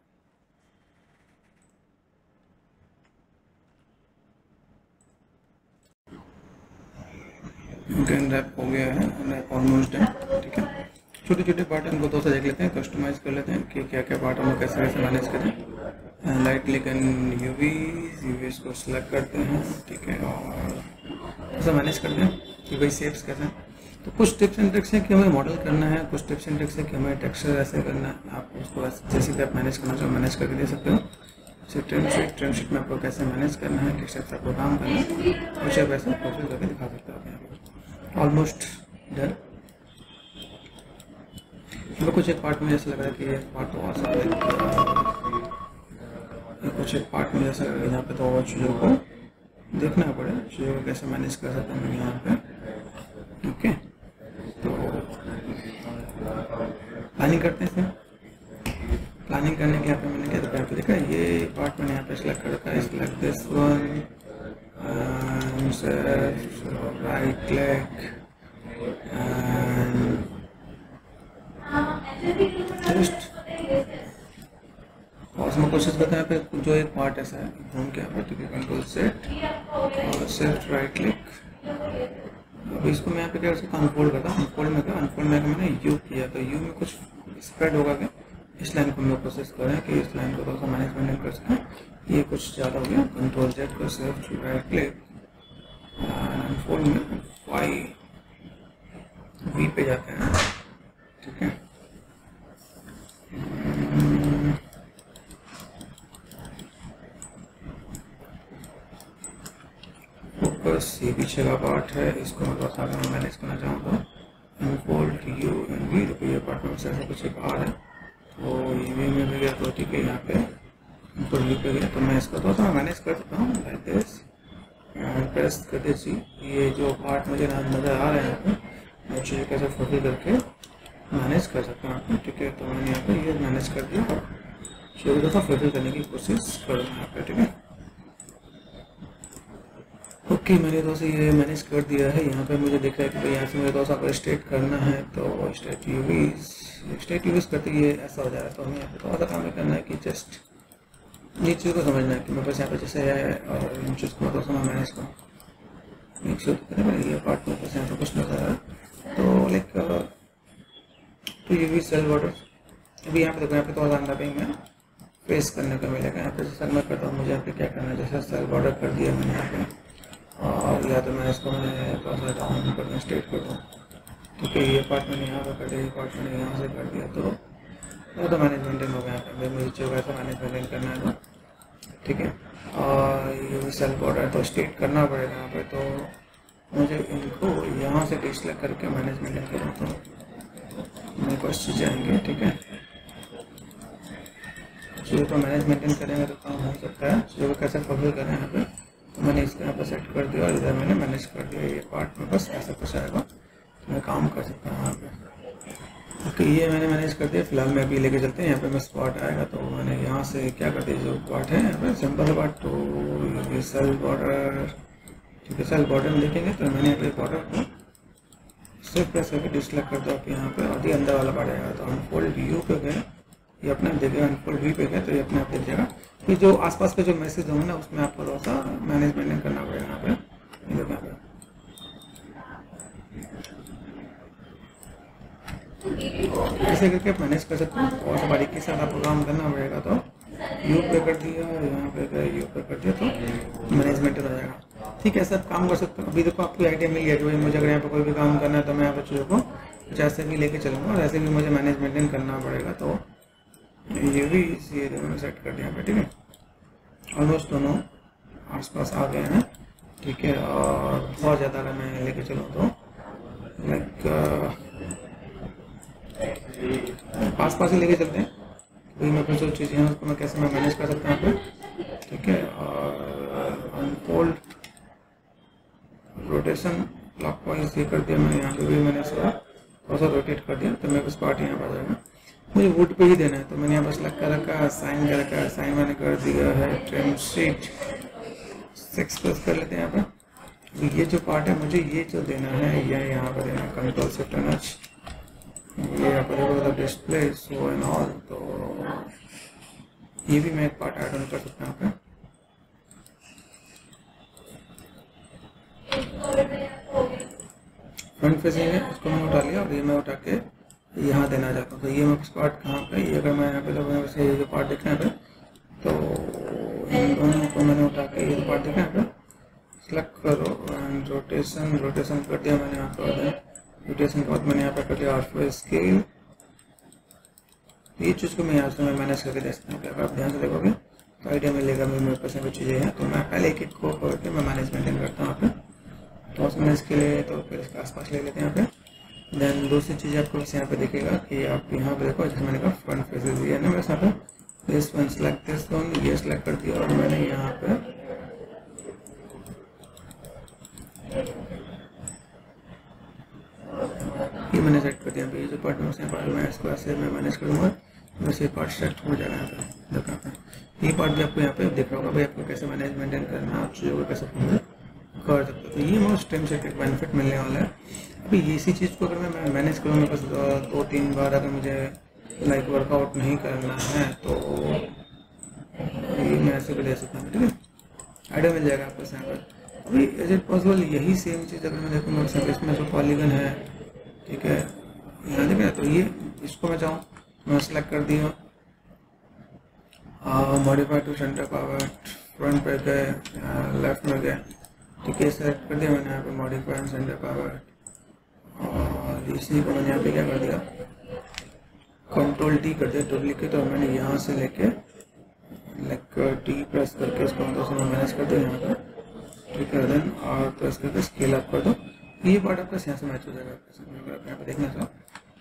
ओके, रैप हो गया है, रैप ऑलमोस्ट है, ठीक है। छोटे छोटे पार्ट इनको दो से देख लेते हैं, कस्टमाइज कर लेते हैं कि क्या क्या पार्ट हम कैसे कैसे मैनेज करें। लाइट क्लिक एंड यूवीज को सिलेक्ट करते हैं, ठीक है, और ऐसा मैनेज करते हैं कि भाई सेव्स कर रहे हैं। तो कुछ टिप्स एंड ट्रिक्स हैं कि हमें मॉडल करना है, कुछ टिप्स एंड ट्रिक्स है कि हमें टेक्सचर ऐसे करना है। आप उसको जैसे भी आप मैनेज करना चाहो मैनेज करके दे सकते हो। जैसे ट्रेंड शीट में आपको कैसे मैनेज करना है, किस टाइप से आपको काम करना है, कुछ आप ऐसे प्रोसेस करके दिखा सकते हो आप यहाँ पर। Almost done. तो कुछ एक पार्ट में ऐसा लग रहा है कि ये पार्ट तो और कुछ एक पार्ट में ऐसा लग रहा है यहाँ पे तो और चीज़ों को देखना पड़े, चीज़ों को कैसे मैनेज कर सकते हैं यहाँ पे, ओके। तो प्लानिंग करते हैं, प्लानिंग करने के यहाँ पे मैंने क्या देखा, देखा ये पार्ट मैंने यहाँ पे सिलेक्ट कर रखा है, select this one, right click and just हम कोशिश करते हैं यहाँ पे जो एक पार्ट ऐसा है होम के यहाँ पे, ठीक है, कंट्रोल सेट और शिफ्ट राइट क्लिक। अब इसको मैं यहाँ पे क्या कर सकता हूँ, अनफोल्ड करता हूँ। अनफोल्ड में क्या, अनफोल्ड में मैंने यू किया तो यू में कुछ स्प्रेड होगा क्या, इस लाइन को हम लोग कोशिश करें कि इस लाइन को थोड़ा सा मैनेजमेंट कर सकें। ये कुछ ज़्यादा हो गया, कंट्रोल जेड को शिफ्ट राइट क्लिक, अनफोल्ड में वाई वी पे जाते हैं, ठीक है। फोकस ये पीछे का पार्ट है, इसको मैं थोड़ा सा मैनेज करना चाहूँ तो अनफोल्ड यू एंड वी, देखो ये पार्ट में ऐसा कुछ एक आ रहा है तो ये वी में भी गया तो ठीक है, यहाँ पे अनफोल्ड वी पे गया तो मैं इसको थोड़ा सा मैनेज कर सकता हूँ लाइक दिस, प्रेस कर दीजिए। ये जो पार्ट मुझे नज़र आ रहा है यहाँ पे मैं चीज़ कैसे फुल करके मैनेज कर सकता हूँ आपको, ठीक है। तो मैंने यहाँ पे ये मैनेज कर दिया, शुरू दफ़ा फुल करने की कोशिश करूँगा यहाँ पे, ठीक है। ओके मैंने थोड़ा सा ये मैनेज कर दिया है। यहाँ पे मुझे दिख रहा है कि भाई यहाँ से मुझे थोड़ा सा अगर स्ट्रेट करना है तो स्ट्रेट यूवीज करते ये ऐसा हो जा रहा है, तो हमें यहाँ पे थोड़ा सा काम करना है कि जस्ट ये चीज़ को समझना है कि मेरे पास यहाँ पे जैसे है और इन चीज़ को थोड़ा सा मैनेज करूँ, एक ये पार्ट में यहाँ पे कुछ नजर आ रहा है तो लाइक तो यूवी सेल बॉर्डर अभी यहाँ पे देखो, यहाँ पे थोड़ा सा अंदर पे मैं फेस करने को मिलेगा। यहाँ पे जैसे मैं करता हूँ, मुझे यहाँ पे क्या करना है, जैसे सेल बॉर्डर कर दिया मैंने यहाँ पे, और या तो मैं इसको मैंने थोड़ा सा डाउन कर दूँ, स्ट्रेट कर दूँ, ठीक है। ये पार्ट मैंने यहाँ पर कर दिया, ये पार्ट मैंने यहाँ से कर दिया तो वो तो मैनेज मेंटेन हो गया यहाँ पे, मुझे जो ऐसा मैनेज मेंटेन करना है तो ठीक है। और ये सेल बॉर्डर तो स्ट्रेट करना पड़ेगा यहाँ पे, तो मुझे इनको यहाँ से डिस्लेक्ट करके मैनेज मेंटेन करूँ तो मेरे पास चीज़ें आएंगे, ठीक है। चीज़ों को मैनेज मेंटेन करेंगे तो काम हो सकता है, चीज़ों को कैसे फॉलो करें यहाँ पे, तो मैंने इसको यहाँ पर सेट कर दिया और इधर मैंने मैनेज कर दिया। ये पार्ट में बस ऐसा कुछ आएगा तो मैं काम कर सकता हूँ यहाँ पे, ओके। ये मैंने मैनेज कर दिया। फिलहाल मैं अभी लेके चलते हैं, यहाँ पे मैं स्पॉट आएगा तो मैंने यहाँ से क्या कर दिया, जो पार्ट है यहाँ पे सिंपल पार्ट, तो ये सेल बॉर्डर, ठीक है। सेल बॉर्डर में देखेंगे तो मैंने यहाँ पे बॉर्डर को सिर्फ प्रेस करके डिस्लेक्ट कर दिया कि यहाँ पे और ये अंदर वाला पार्ट आएगा तो अनफोल्ड यू पे गए, ये अपने आप देखेगा, अनफोल्ड वी पे गए तो ये अपने आप देख जाएगा। कि जो आसपास के जो मैसेज होंगे ना उसमें आपको थोड़ा सा मैनेज मेंटेन करना पड़ेगा यहाँ पे, देखो यहाँ पे ऐसे करके मैनेज कर सकते हैं। और बारीकी के साथ आपको काम करना पड़ेगा तो यू पे कर दिया, यहाँ पे गए यू पे कर दिया तो मैनेजमेंट हो जाएगा, ठीक है। सब काम कर सकते हो। अभी देखो आपको आइडिया मिल गया कि भाई मुझे अगर यहाँ पे कोई भी काम करना है तो मैं यहाँ पे चीज़ों को जैसे भी लेके चलूँगा और ऐसे भी मुझे मैनेज मेंटेन करना पड़ेगा, तो ये भी ये मैंने सेट कर दिया पे, ठीक है। ऑलमोस्ट दोनों आसपास आ गए हैं, ठीक है। और बहुत ज़्यादा अगर मैं लेके चलूँ तो लाइक पास ही लेके चलते हैं, वही मैं कुछ जो चीज़ें हैं उसको मैं कैसे मैं मैनेज कर सकता हूँ यहाँ पे, ठीक है। और अनफोल्ड रोटेशन क्लॉकवाइज ये कर दिया मैंने, यहाँ पे भी मैंने थोड़ा सा रोटेट कर दिया तो मेरे पास पार्ट यहाँ पर आ जाएगा। मुझे वुड पे ही देना है तो मैंने यहाँ पर सेलेक्ट कर रखा है, साइन कर रखा है, साइन मैंने कर दिया है, ट्रिम शीट 6 प्रेस कर लेते हैं यहाँ पे। ये जो पार्ट है मुझे ये जो देना है या यहाँ पर देना है, कंट्रोल शिफ्ट एच, ये यहाँ पर डिस्प्ले शो एंड ऑल, तो ये भी मैं एक पार्ट ऐड ऑन कर सकता हूँ यहाँ पे। फ्रंट फेसिंग है उसको मैं उठा लिया और ये मैं उठा के यहाँ देना चाहता हूँ, तो ये मैं पार्ट कहाँ पे, ये अगर मैं यहाँ पे तो वैसे ये जो पार्ट देखना है तो इन दोनों को मैंने उठा के ये पार्ट देखना है सेलेक्ट करो एंड रोटेशन कर दिया मैंने यहाँ पर। रोटेशन के बाद मैंने यहाँ पे कर दिया ऑटो स्केल, ये चीज़ को मैं यहाँ से मैं मैनेज करके दे सकता हूँ। अगर आप ध्यान से देखोगे तो आइडिया मिलेगा मेरे पास में चीज़ें हैं, तो मैं पहले एक को करके मैं मैनेज मेंटेन करता हूँ यहाँ पे। तो उसमें इसके लिए तो फिर इसके आसपास ले लेते हैं यहाँ पे। देन दूसरी चीज़ आपको यहाँ पे देखेगा कि आप यहाँ पे देखो जैसे मैंने कहा फ्रंट फेसेस ये है ना मेरे साथ में, this one select this one, ये सेलेक्ट कर दिया और मैंने यहाँ पे ये मैंने सेट कर दिया। ये जो पार्ट में मैं इसको ऐसे मैं मैनेज करूँगा वैसे पार्ट सेट हो जाएगा यहाँ पे, देखो यहाँ पे ये पार्ट भी आपको यहाँ पे दिख रहा होगा भाई आपको कैसे मैनेज मेंटेन करना है, आप चीज़ों को कैसे कर सकते हो। तो ये मोस्ट टाइम से एक बेनिफिट मिलने वाला है। अभी इसी चीज़ को अगर मैं मैनेज करूँ मेरे पास 2-3 बार अगर मुझे लाइक वर्कआउट नहीं करना है तो ऐसे भी दे सकता हूँ, ठीक है, आइडिया मिल जाएगा आपको यहाँ पर। अभी इज इट पॉसिबल यही सेम चीज़ अगर मैं देखूँ मेरे इसमें जो पॉलीगन है, ठीक है, यहाँ देखें तो ये इसको मैं चाहूँ मैं सेलेक्ट कर दिया, modify to center power, front पे गए, लेफ्ट में गए, ठीक है, सेलेक्ट कर दिया मैंने यहाँ पे मॉडिफाई सेंटर पावर, और इसी को मैंने यहाँ पे क्या कर दिया, कंट्रोल टी कर दिया डुप्लीकेट, और मैंने यहाँ से लेके लाइक टी प्रेस करके इसको मैं मैनेज कर दिया यहाँ पर, ठीक है, देन और प्रेस करके स्केल अप कर दो, ये पार्ट आपका यहाँ से मैच हो जाएगा। अगर आप यहाँ पे देखना चाहो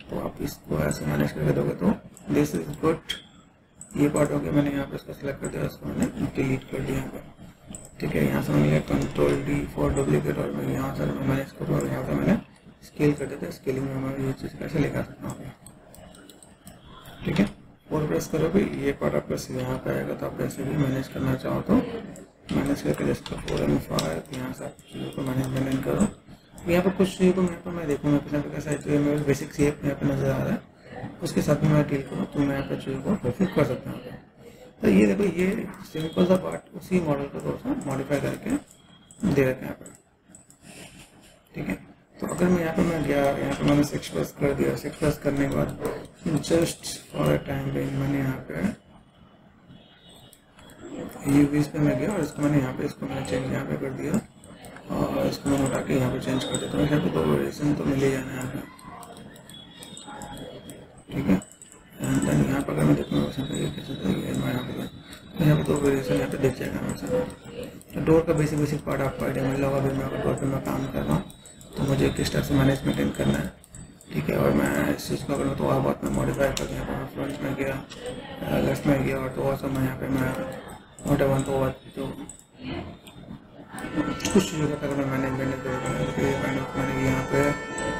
तो आप इसको ऐसे मैनेज करके दोगे तो दिस इज गुड, ये पार्ट हो गया। मैंने यहाँ पे इसको सिलेक्ट कर दिया, इसको मैंने डिलीट कर दिया यहाँ पर, ठीक है, यहाँ से मैंने कंट्रोल डी फॉर डुप्लीकेट, और मैं यहाँ से मैं मैनेज करूँ और यहाँ पर मैंने स्केल कर देता, स्केलिंग में मैं ये चीज़ कैसे लेकर सकता हूँ, ठीक है, और प्रेस करोगे ये पार्ट आपका यहाँ पे आएगा। तो आप ऐसे भी मैनेज करना चाहो तो मैनेज करके जैसे 4 and 5 यहाँ से आप चीज़ों को मैनेज करो। यहाँ पर कुछ चीज़ों को यहाँ पर मैं देखूँ मैं पिछले कैसा है, मेरे बेसिक शेप यहाँ पर नज़र आ रहा है, उसके साथ में मैं डील करूँ तो मैं यहाँ पर चीज़ों को फुलफिल कर सकता हूँ। तो ये देखो ये सिंपल सा पार्ट उसी मॉडल को थोड़ा सा मॉडिफाई करके दे रखे हैं यहाँ पर, ठीक है। तो अगर मैं यहाँ पे मैं गया, यहाँ पे मैंने 6 प्रेस कर दिया, 6 प्रेस करने के बाद just for a time being मैंने यहाँ पे यूवीज पे मैं गया और इसको मैंने यहाँ पे इसको मैंने चेंज यहाँ पे कर दिया, और इसको मैंने उठा के यहाँ पे चेंज कर दिया। तो यहाँ पे 2 वेरिएशन तो मिल ही जाना है यहाँ पे, ठीक है। एंड देन यहाँ पर अगर मैं देखूँ यहाँ पे 2 वेरिएशन यहाँ पे दिख जाएगा मेरे साथ। तो डोर का बेसिक पार्ट आपको आइडिया मिल होगा। अभी मैं अगर डोर पे मैं काम कर रहा हूँ तो मुझे किस टाइप से मैनेज मेंटेन करना है, ठीक है। और मैं इस चीज़ को अगर तो और बात मैं मॉडिफाई कर दिया, मैं फ्रंट में गया, लेफ्ट में गया, और तो और सब मैं यहाँ पे मैं वॉटेवर तो कुछ चीज़ों का अगर मैं मैनेजमेंट करूँगा तो मैंने यहाँ पे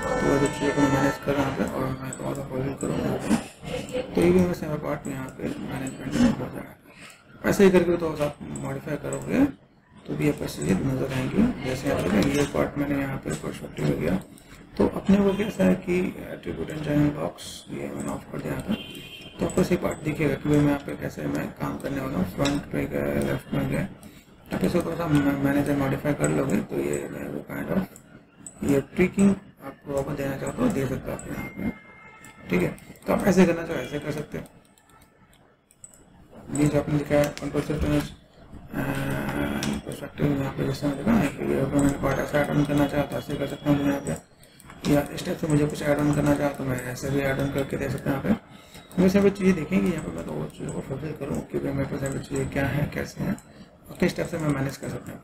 तो चीज़ों को मैं मैनेज कर रहा हूँ और मैं तो और फॉलो करूँगा यहाँ पे, तो ये भी मैं सेवा पार्ट में यहाँ पे मैनेजमेंट हो जाएगा। ऐसे ही करके तो आप मॉडिफाई करोगे तो भी आपको चीज़ें नजर आएंगी। जैसे आप देखें ये पार्ट मैंने यहाँ पे परस्पेक्टिव हो गया, तो अपने को कैसा है कि एट्रीब्यूट एंड चैनल बॉक्स ये मैंने ऑफ कर दिया था, तो आपको सही पार्ट दिखेगा कि भाई मैं यहाँ पे कैसे मैं काम करने वाला हूँ। फ्रंट पे गए, लेफ्ट में गए, आप इसको थोड़ा सा मैनेजर मॉडिफाई कर लोगे तो ये वो काइंड ऑफ ये ट्रिकिंग आपको वापस देना चाहते हो दे सकते हो आप यहाँ पे, ठीक है। तो आप ऐसे करना चाहो ऐसे कर सकते हो। ये जो आपने दिखाया कंट्रोल से परस्पेक्टिव यहाँ पे जैसे देखा ना कि मैंने पार्ट ऐसा ऐड ऑन करना चाहा तो ऐसे कर सकता हूँ यहाँ पे, या इस टाइप से मुझे कुछ ऐड ऑन करना चाहा तो मैं ऐसे भी ऐड ऑन करके दे सकता हूँ यहाँ पे। वैसे भी चीज़ें देखेंगे यहाँ पे मैं तो वो चीज़ों को फुलफिल करूँ कि भाई मेरे पास यहाँ पे चीज़ें क्या है कैसे हैं और किस टाइप से मैं मैनेज कर सकता हूँ,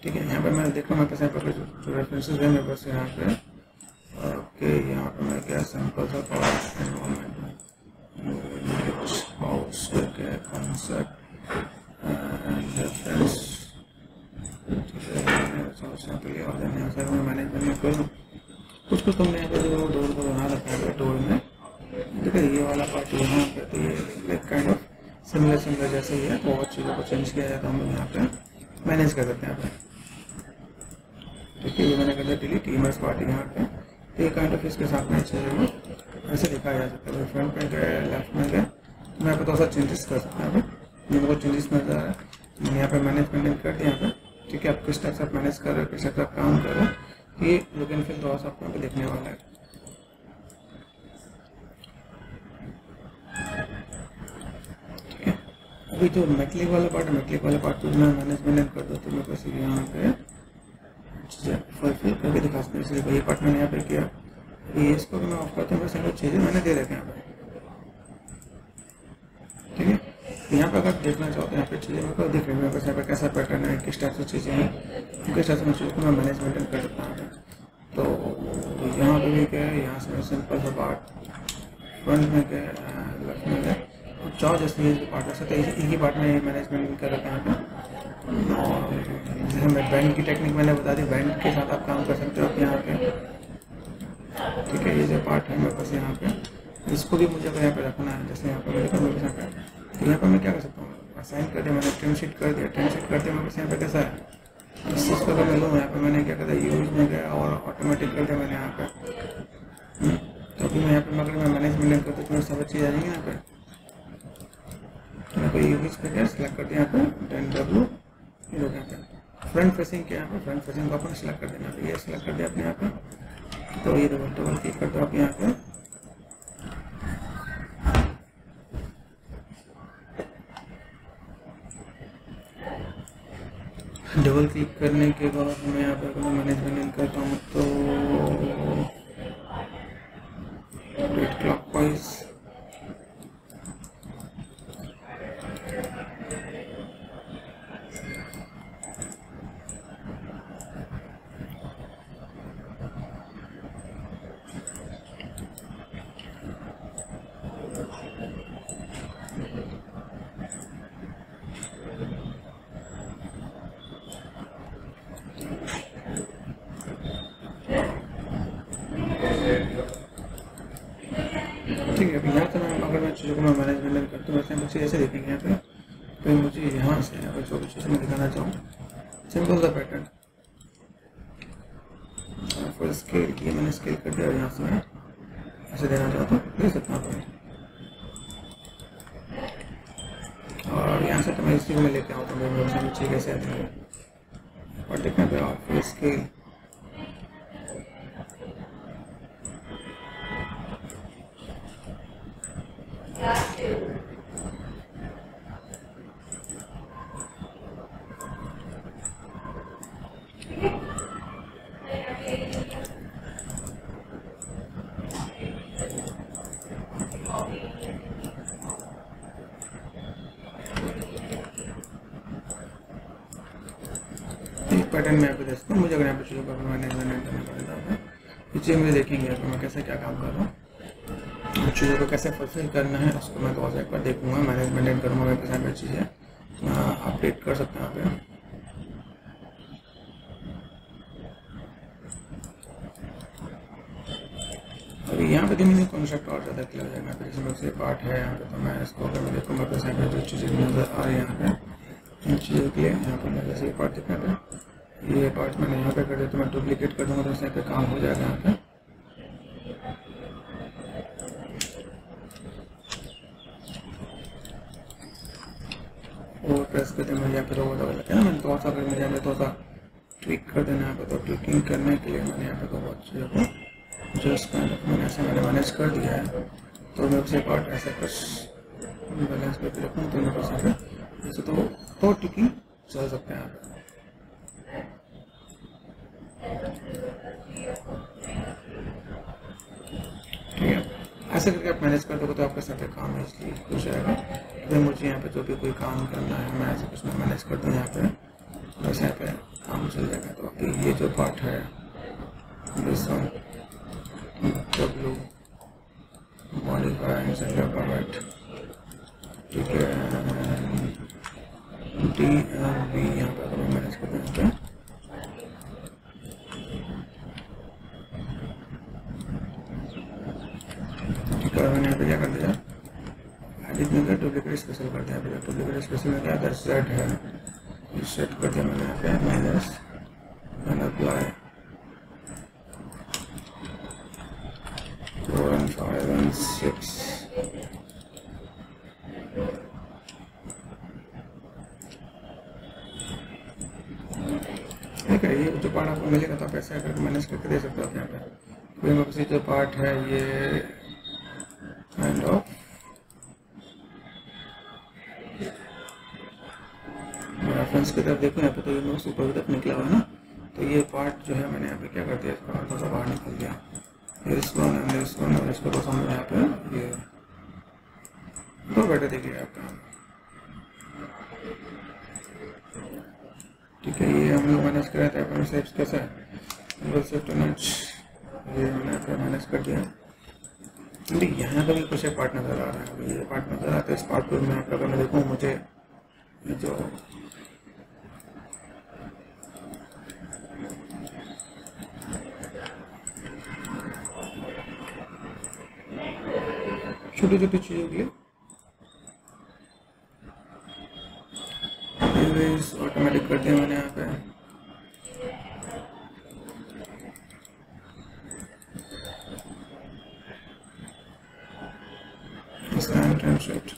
ठीक है। यहाँ पे मैं देखूँ मेरे पास यहाँ पर जो रेफरेंसेज है मेरे पास यहाँ पे, ओके, यहाँ पे मैं क्या सैम्पल सा पावर एनवायरनमेंट हाउस करके कॉन्सेप्ट रेफरेंस, ठीक है। और यहाँ से मैं मैनेजमेंट करूँ कुछ तुमने यहाँ पे जो डोर को बना रखा है डोर में, देखिए ये वाला पार्ट यहाँ पे, तो ये लाइक काइंड ऑफ सिमिलर जैसे ही है, तो और चीज़ों को चेंज किया जाए तो हम लोग यहाँ पे मैनेज कर सकते हैं यहाँ पे, ठीक है। ये मैंने कर दिया डिलीट इमेज पार्ट यहाँ पे, तो ये काइंड ऑफ इसके साथ में चीज़ों को ऐसे दिखाया जा सकता है। फ्रंट में गए, लेफ्ट में गए, तो मैं यहाँ पे थोड़ा सा चेंजेस कर सकता हूँ। यहाँ पे मेरे को चेंजेस नजर आ रहा है, मैंने यहाँ पे मैनेजमेंट कर दिया यहाँ पे, ठीक है। आप किस टाइप से आप मैनेज कर रहे हो, किस टाइप से आप काम कर रहे हो, ये लुक एंड फील थोड़ा सा आपको यहाँ पे देखने वाला है, ठीक है। अभी जो मैकेनिक वाला पार्ट है, मैकेनिक वाला पार्ट तो मैं मैनेजमेंट कर दो तो मेरे पास यहाँ पे चीज़ें फुलफिल करके दिखा सकते हैं। इसलिए ये पार्ट मैंने यहाँ पे किया, ये इसको मैं ऑफ करता हूँ, वैसे कुछ चीज़ें मैंने दे रखे यहाँ पे, ठीक है। यहाँ पे अगर देखना चाहते हैं यहाँ पे चीज़ें मेरे को दिख रही है, मेरे पास यहाँ पे कैसा पैटर्न है, किस टाइप से चीज़ें हैं, किस टाइप से चीज़ों को मैं मैनेजमेंट कर सकता हूँ। तो यहाँ पे भी क्या है, यहाँ से मैं सिंपल सा पार्ट फ्रंट में गए, लेफ्ट में गए, और चार जैसे ये पार्ट है तो एक ही पार्ट में मैनेजमेंट कर रखा है यहाँ पे। और जैसे मैं बैंड की टेक्निक मैंने बता दी, बैंड के साथ आप काम कर सकते हो आप यहाँ पे, ठीक है। ये जो पार्ट है मेरे पास यहाँ पे, इसको भी मुझे अगर यहाँ पे रखना है, जैसे यहाँ पे मेरे पास यहाँ पे, तो यहाँ पे मैं क्या कर सकता हूँ, असाइन कर दिया मैंने, ट्रिम शीट कर दिया, ट्रिम शीट करते मेरे पास यहाँ पे कैसा है, इस चीज़ को अगर मैं लूँ यहाँ पे मैंने क्या करता है यूज में गया और ऑटोमेटिक कर दिया मैंने यहाँ पे, तो अभी मैं यहाँ पे अगर मैं मैनेजमेंट करता हूँ तो मेरी सब चीज़ आ जाएंगी यहाँ पे, यहाँ पे यूज करके सिलेक्ट कर दिया, यहाँ पे 10W ये हो गया। फ्रंट फेसिंग क्या है, फ्रंट फेसिंग को अपन सिलेक्ट कर देना, ये सिलेक्ट कर दिया अपने यहाँ पे। तो ये डबल क्लिक कर दो आप यहाँ पे, डबल क्लिक करने के बाद मैं यहाँ पर मैनेजमेंट करता हूँ तो क्लॉकवाइज ठीक है। अभी यहाँ से अगर मैं चीज़ों को मैं मैनेजमेंट करता हूँ वैसे मुझे ऐसे देखेंगे यहाँ पे, तो मुझे यहाँ से अगर जो भी चीज़ मैं दिखाना चाहूँ, सिंपल सा पैटर्न फुल स्केल की मैंने स्केल कर दिया, यहाँ से मैं ऐसे देना चाहता हूँ दे सकता हूँ। और यहाँ से तो मैं इसी को मैं लेके आता हूँ, मैं नीचे कैसे आते हैं और देखना पे और फुल स्केल पैटर्न में यहाँ पे देखता हूँ। मुझे अगर यहाँ पे चीज़ों का मैनेजमेंट करना पड़ता है, पीछे मुझे देखेंगे कि मैं कैसे क्या काम कर रहा हूँ, चीज़ों को कैसे फुलफिल करना है उसको मैं थोड़ा सा एक बार देखूँगा, मैनेजमेंट करूँगा, मेरे पास यहाँ चीज़ें अपडेट कर सकते हैं यहाँ पे। अभी यहाँ पे मुझे कॉन्सेप्ट और ज़्यादा क्लियर हो जाएगा। जैसे मेरे से पार्ट है यहाँ पे, तो मैं इसको अगर मैं देखूँगा तो यहाँ पे जो चीज़ें नज़र आ रही है यहाँ पे, इन चीज़ों के लिए यहाँ पर मैं जैसे पार्ट दिखा था, ये पार्ट मैंने यहाँ पे कर दिया, तो मैं डुप्लीकेट कर दूँगा तो यहाँ पे काम हो जाएगा यहाँ पे। और प्रेस करते मुझे यहाँ पे तो बहुत लगता है ना, मैंने थोड़ा सा अगर मुझे यहाँ पे थोड़ा सा ट्विक कर देना है, तो ट्विकिंग करने के लिए मैंने यहाँ पे तो बहुत चीज़ों को जस्ट मैंने ऐसे मैनेज कर दिया है। तो मैं से पार्ट ऐसा कुछ बैलेंस करके रखूँ तो मेरे पास यहाँ पे जैसे तो ट्विकिंग चल सकते हैं यहाँ पे। ठीक है, ऐसे करके आप मैनेज कर दोगे तो आपका साथ काम है, इसलिए खुश रहेगा। तो मुझे यहाँ पे जो भी कोई काम करना है मैं ऐसे कुछ मैं मैनेज कर दूँ यहाँ पे, बस यहाँ पे काम चल जाएगा। तो अभी ये जो पार्ट है W मॉडिफाई सेंटर फॉर्मेट, ठीक है, DMV यहाँ पे अगर मैनेज कर दें ठीक है। मैंने यहाँ पे क्या कर दिया, एडिट में डुप्लीकेट स्पेशल कर दिया, डुप्लीकेट स्पेशल में क्या अदर सेट है, सेट कर दिया मैंने यहाँ पे minus and apply 4 and 5 and 6। ठीक है, ये जो पार्ट आपको मिलेगा तो आप ऐसे करके मैनेज करके दे सकते हो यहाँ पे। कोई मेरे जो पार्ट है ये काइंड ऑफ रेफरेंस की तरफ देखो यहाँ पे, तो ये मेरे ऊपर तक निकला हुआ है ना, तो ये पार्ट जो है मैंने यहाँ पे क्या कर दिया, इसका थोड़ा सा बाहर निकल दिया, this one and this one, और इसको तो समझ यहाँ पे ये तो बेटर देखिए आपका। ठीक है, ये हम लोग मैनेज कर रहे थे अपने सेट्स कैसे गूगल सेफ्ट मैनेज, ये मैंने यहाँ पे मैनेज कर दिया। अभी यहाँ का भी कुछ एक पार्ट नज़र आ रहा है, अभी ये पार्ट नज़र आता है, इस पार्ट को मैं अगर मैं देखूँ मुझे जो छोटी छोटी चीज़ों के लिए ऑटोमेटिक कर दिया मैंने यहाँ पे। इसका एंट्रेंस रेट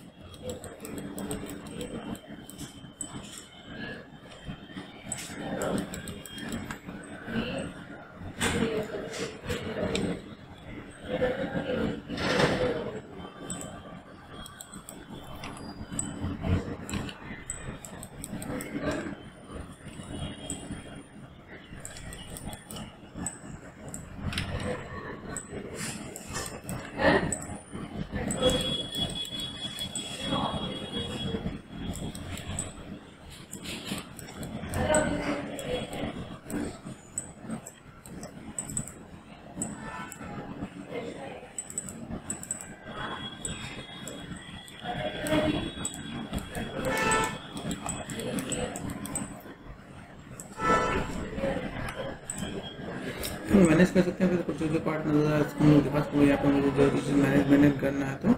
तो मैनेज कर सकते हैं। फिर कुछ जो पार्ट नजर आ रहा है इसको हम लोग दिखा सकते हैं। यहाँ पे मुझे जो चीज़ मैनेज करना है तो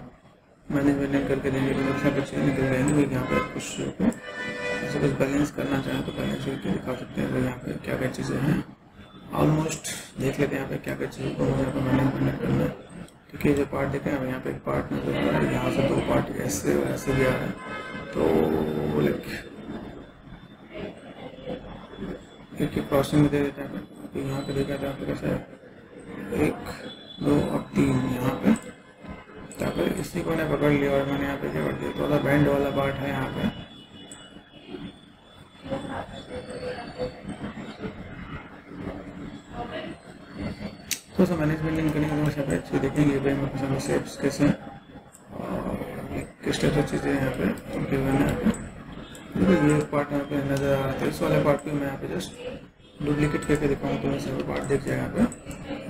मैनेज करके देंगे तो बहुत सारी चीज़ें निकल जाएंगी। यहाँ पे कुछ ऐसे कुछ बैलेंस करना चाहें तो बैलेंस करके दिखा सकते हैं। तो यहाँ पे क्या क्या चीज़ें हैं ऑलमोस्ट देख लेते हैं। यहाँ पे क्या क्या चीज़ों को मुझे यहाँ पे मैनेज करना है। ठीक है, जो पार्ट देखें अब यहाँ पे एक पार्ट नजर आ रहा है, यहाँ से 2 पार्ट ऐसे और ऐसे भी आ रहा है। तो लाइक एक क्रॉसिंग में दे देते हैं। तो यहाँ पे देखा था आपके कैसे 1 2 और 3 यहाँ पे, ताकि इसी को मैंने पकड़ लिया और मैंने यहाँ पे क्या कर दिया, थोड़ा बैंड वाला पार्ट है यहाँ पे। तो सब मैनेजमेंट करने के बाद यहाँ पे देखेंगे भाई मेरे पास शेप्स कैसे और किस टाइप की चीज़ें यहाँ पे उनके मैंने ये पार्ट यहाँ पे नज़र आ रहा था। इस वाले पार्ट को मैं यहाँ पे जस्ट डुप्लीकेट करके दिखाऊँ तो वैसे पार्ट दिख जाए यहाँ पे,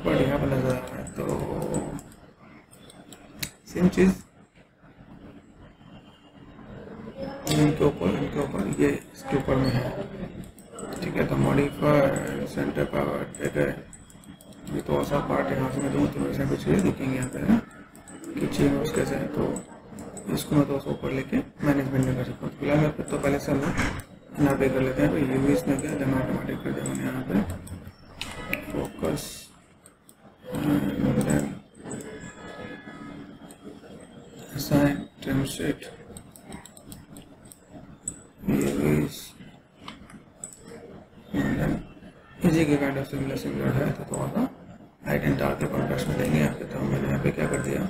पार्ट यहाँ पे नज़र आ रहा है। तो सेम चीज़ इनके ऊपर ये इसके ऊपर में है। ठीक है, तो मॉडिफाई सेंटर पावर ठीक है, ये तो ऐसा पार्ट यहाँ से मैं दूँ तो वैसे कुछ ये देखेंगे यहाँ पे कि चेंज कैसे है। तो इसको मैं तो ऊपर लेके मैनेजमेंट नहीं कर सकता। तो फिलहाल मैं तो पहले से हम यहाँ पे कर लेते हैं। तो ये भी इसमें क्या देना ऑटोमेटिक कर दिया मैंने यहाँ पे फोकस assign trim set इसी के काइंड ऑफ सिमिलर है। तो थोड़ा हाइट डाल के कॉन्ट्रास्ट में देंगे यहाँ पे। तो मैंने यहाँ पे क्या कर दिया,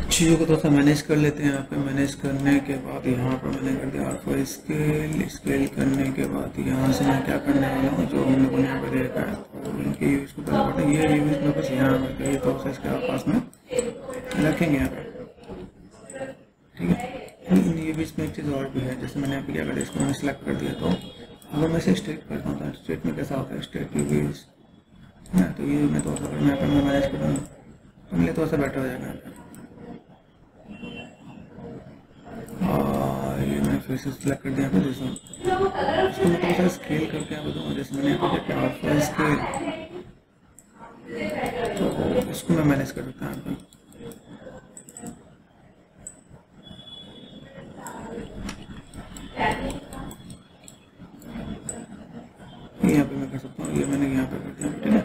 चीज़ों को थोड़ा सा मैनेज कर लेते हैं। यहाँ पे मैनेज करने के बाद यहाँ पर मैंने कर दिया अल्फा स्केल करने के बाद यहाँ से मैं क्या करने वाला हूँ, जो हम लोगों ने यहाँ पे देखा है तो इनके यूज को पहले ये यूज में बस यहाँ पे ये तो इसके पास में रखेंगे यहाँ पे। ठीक है, ये बीच में एक चीज़ और भी है, जैसे मैंने यहाँ पे क्या कर दिया, इसको मैंने सेलेक्ट कर दिया। तो अगर मैं इसे स्ट्रेट करता हूँ तो स्ट्रेट में कैसा होता है, स्ट्रेट यूज है। तो ये मैं थोड़ा सा अगर यहाँ पर मैं मैनेज कर दूँ तो मेरे थोड़ा सा बेटर हो जाएगा यहाँ पे। ये मैंने फिर से सेलेक्ट कर दिया। फिर इसको मैं थोड़ा सा स्केल करके यहाँ बताऊँगा। जैसे मैंने यहाँ पे क्या अल्फा स्केल, तो इसको मैं मैनेज कर सकता हूँ यहाँ पे। यहाँ पे मैं कर सकता हूँ, ये मैंने यहाँ पे कर दिया। ठीक है,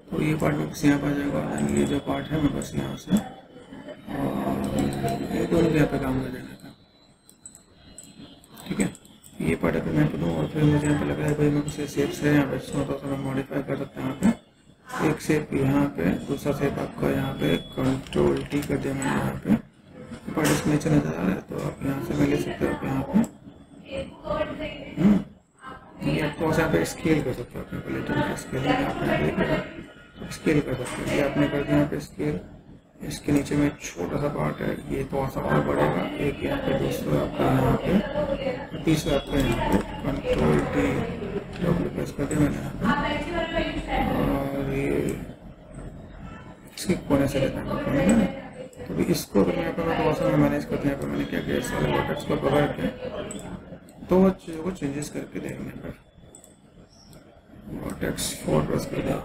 तो ये पार्ट में बस यहाँ पर आ जाएगा। ये जो पार्ट है मैं बस यहाँ से और ये दोनों यहाँ पे काम कर जाएगा। ठीक है, ये पार्ट अगर मैं दूँ और फिर मुझे यहाँ पे लग रहा है भाई मैं कुछ शेप्स है यहाँ पे, इसमें तो मैं मॉडिफाई कर सकता हूँ यहाँ पे। एक शेप यहाँ पे, दूसरा शेप आपका यहाँ पे कंट्रोल टी कर दिया मैंने यहाँ पे। पार्ट इसमें नीचे नजर आ रहा है तो आप यहाँ से मैं ले सकते हो यहाँ पे। ये आपको यहाँ पे स्केल कर सकते हो अपने लेटर स्केल स्केल कर सकते हो। ये आपने कर दिया यहाँ पे स्केल। इसके नीचे में छोटा सा पार्ट है, ये थोड़ा सा और बढ़ेगा। एक यहाँ पे, दूसरा आपका यहाँ पे, तीसरा आपका यहाँ पे कंट्रोल टी डब्ल्यू प्रेस कर दिया मैंने यहाँ पे। और ये इसके कोने से लेता है तो इसको अगर यहाँ पर मैं थोड़ा सा मैनेज करते हैं। यहाँ पर मैंने क्या किया, इस वाले वर्टेक्स को पकड़ के तो वो चीज़ों को चेंजेस करके देंगे। यहाँ पर वर्टेक्स 4 प्रेस कर दिया,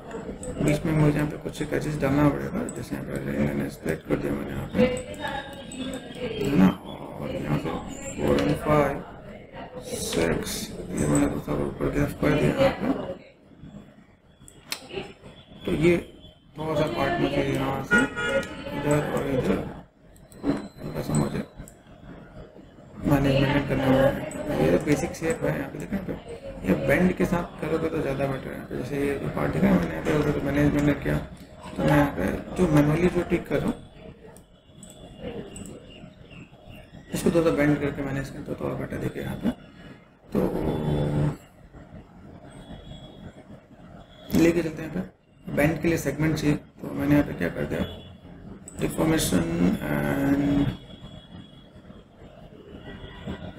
बीच में मुझे यहाँ पे कुछ कैचेस डालना पड़ेगा। जैसे यहाँ पे मैंने सेलेक्ट कर दिया मैंने यहाँ पे, है ना। और यहाँ से 4 and 5 6 ये मैंने दूसरा ऊपर की तरफ कर दिया यहाँ पे। तो ये थोड़ा सा पार्ट मुझे यहाँ से इधर और इधर ऐसा मुझे मैनेजमेंट करना होगा। ये तो बेसिक शेप है। यहाँ पे देखें तो ये बेंड के साथ करोगे तो ज़्यादा बेटर है। तो जैसे ये पार्ट दिखा है मैंने यहाँ पे तो मैनेजमेंट किया। तो मैं यहाँ पे जो मैनुअली जो टिक कर रहा हूँ इसको थोड़ा बेंड करके मैनेज करता हूँ तो और बेटर दिखे यहाँ पे। तो लेके चलते हैं यहाँ पे। बेंड के लिए सेगमेंट चाहिए तो मैंने यहाँ पे क्या कर दिया, deformation and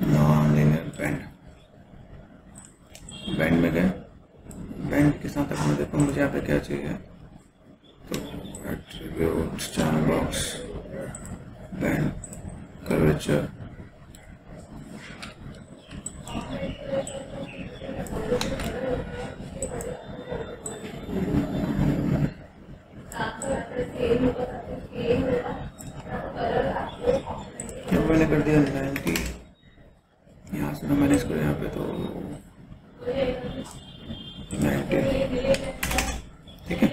non linear bend. Bend में गए, बेंड के साथ अगर मैं देखूँ मुझे यहाँ पे क्या चाहिए, तो attribute channel box bend curvature मैंने कर दिया 90, यहाँ से मैं मैनेज करूँ यहाँ पे तो 90, ठीक है।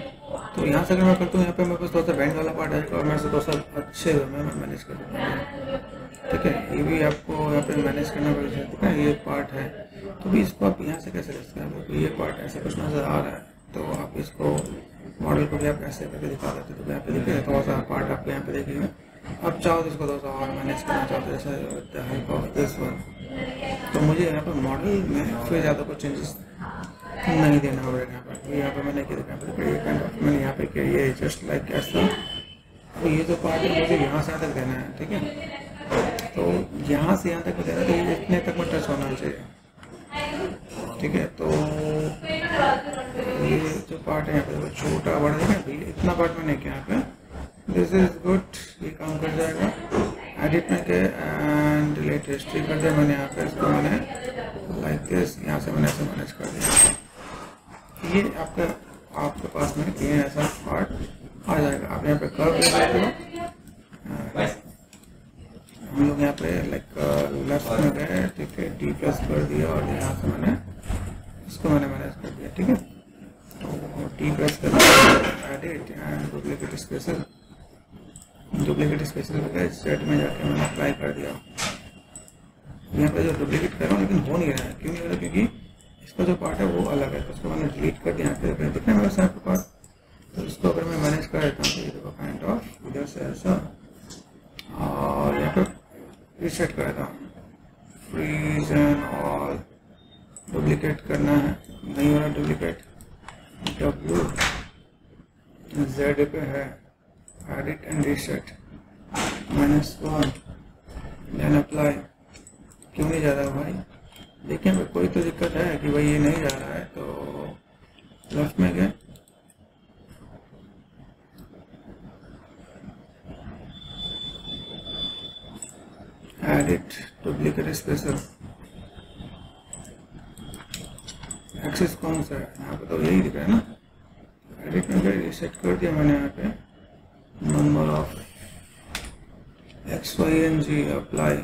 तो यहाँ से अगर मैं करता हूँ यहाँ पे मेरे पास थोड़ा सा बैंड वाला पार्ट आएगा और मैं थोड़ा सा अच्छे मैं मैनेज कर दूँगा, ठीक है। ये भी आपको यहाँ पे मैनेज करना पड़ेगा, ठीक है। ये पार्ट है तो भी इसको आप यहाँ से कैसे कर सकते हैं, तो ये पार्ट ऐसा कुछ नज़र आ रहा है तो आप इसको मॉडल को भी आप ऐसे करके दिखा देते, तो यहाँ पे देखिए थोड़ा सा पार्ट आपको यहाँ पे देखिएगा। आप चाहो तो इसको थोड़ा सा और मैनेज करना चाहते हो जैसे हेल्प ऑफ दिस वन, तो मुझे यहाँ पर मॉडल में फिर ज़्यादा कुछ चेंजेस नहीं देना पड़ेगा। यहाँ पर मैंने क्या देखा मैंने यहाँ पे किया ये जस्ट लाइक ऐसा। तो ये जो पार्ट है मुझे यहाँ से यहाँ तक देना है, ठीक है। तो यहाँ से यहाँ तक देना है तो ये इतने तक में टच होना चाहिए, ठीक है। तो ये जो पार्ट है यहाँ पे छोटा बड़ा है, इतना पार्ट मैंने किया यहाँ पे। दिस इज गुड, ये काम कर जाएगा। एडिट में के एंड डिलीट हिस्ट्री कर दिया मैंने यहाँ पे, इसको मैंने लाइक दिस यहाँ से मैंने ऐसे मैनेज कर दिया। ये आपके पास में ये ऐसा पार्ट आ जाएगा। आप यहाँ पे कर्व ले सकते हो। हम लोग यहाँ पे लाइक लेफ्ट में गए, ठीक है, डी प्लस कर दिया और यहाँ से मैंने इसको मैनेज कर दिया, ठीक है। तो डी प्लस कर दिया, edit and duplicate special, duplicate special करके सेट में जाके मैंने अप्लाई कर दिया। यहाँ पे जो डुप्लीकेट कर रहा हूँ लेकिन हो नहीं रहा है, क्यों नहीं हो रहा, क्योंकि इसका जो पार्ट है वो अलग है। तो उसको मैंने डिलीट कर दिया। यहाँ पे दिखना मेरे साथ पार्ट, तो इसको अगर मैं मैनेज कर देता हूँ तो ये देखो काइंड ऑफ इधर से ऐसा, और यहाँ पे रिसेट कर देता हूँ, फ्रीज एंड ऑल। डुप्लीकेट करना है, नहीं हो रहा डुप्लीकेट, W Z पे है, edit and reset -1 then apply. क्यों नहीं जा रहा भाई, देखिए भाई कोई तो दिक्कत है कि भाई ये नहीं जा रहा है। तो लेफ्ट में गए, एडिट डुप्लीकेट स्पेशल, एक्सेस कौन सा है यहाँ पे, तो यही दिख रहा है ना। एडिट में गए, रिसेट कर दिया मैंने यहाँ पे, number of XYNG apply,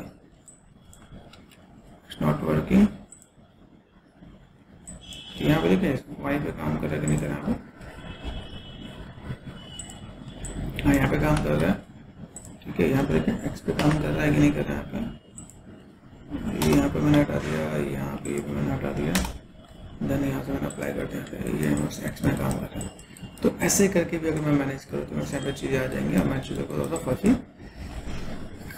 it's not working. यहाँ पे देखिए वाई पे काम कर रहा है कि नहीं कर रहा है, हाँ यहाँ पे काम कर रहा है, ठीक है। यहाँ पे देखिए एक्स पे काम कर रहा है कि नहीं कर रहा है यहाँ पे। ये यहाँ पे मैंने हटा दिया, यहाँ पे ये मैंने हटा दिया, देन यहाँ से मैंने अप्लाई कर दिया, ये एक्स में काम कर रहा है। तो ऐसे करके भी अगर मैं मैनेज करूँ तो मेरे यहाँ पे चीज़ें आ जाएंगी और मैं चीज़ों को थोड़ा सा फर्जी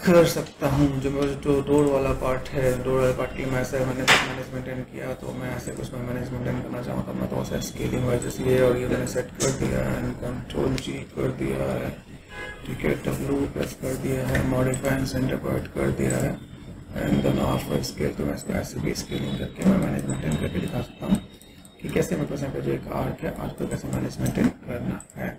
कर सकता हूँ। जो मेरा जो डोर वाला पार्ट है, डोर वाले पार्ट की मैं ऐसे मैनेज मेंटेन किया, तो मैं ऐसे कुछ मैं मैनेज मेंटेन करना चाहूँ तो मैं तो ऐसा स्केलिंग वाइज ये और ये मैंने सेट कर दिया है, कंट्रोल G कर दिया है, ठीक है, W प्रेस कर दिया है, मॉडिफाई एंड सेंटर पॉइंट कर दिया है, एंड देन ऑफ स्केल। तो मैं इसको ऐसे भी स्केलिंग करके मैं मैनेज मेंटेन करके दिखा सकता हूँ कि कैसे मेरे पास यहाँ पे जो एक आर्क है, आर्क को कैसे मैनेज मेंटेन करना है।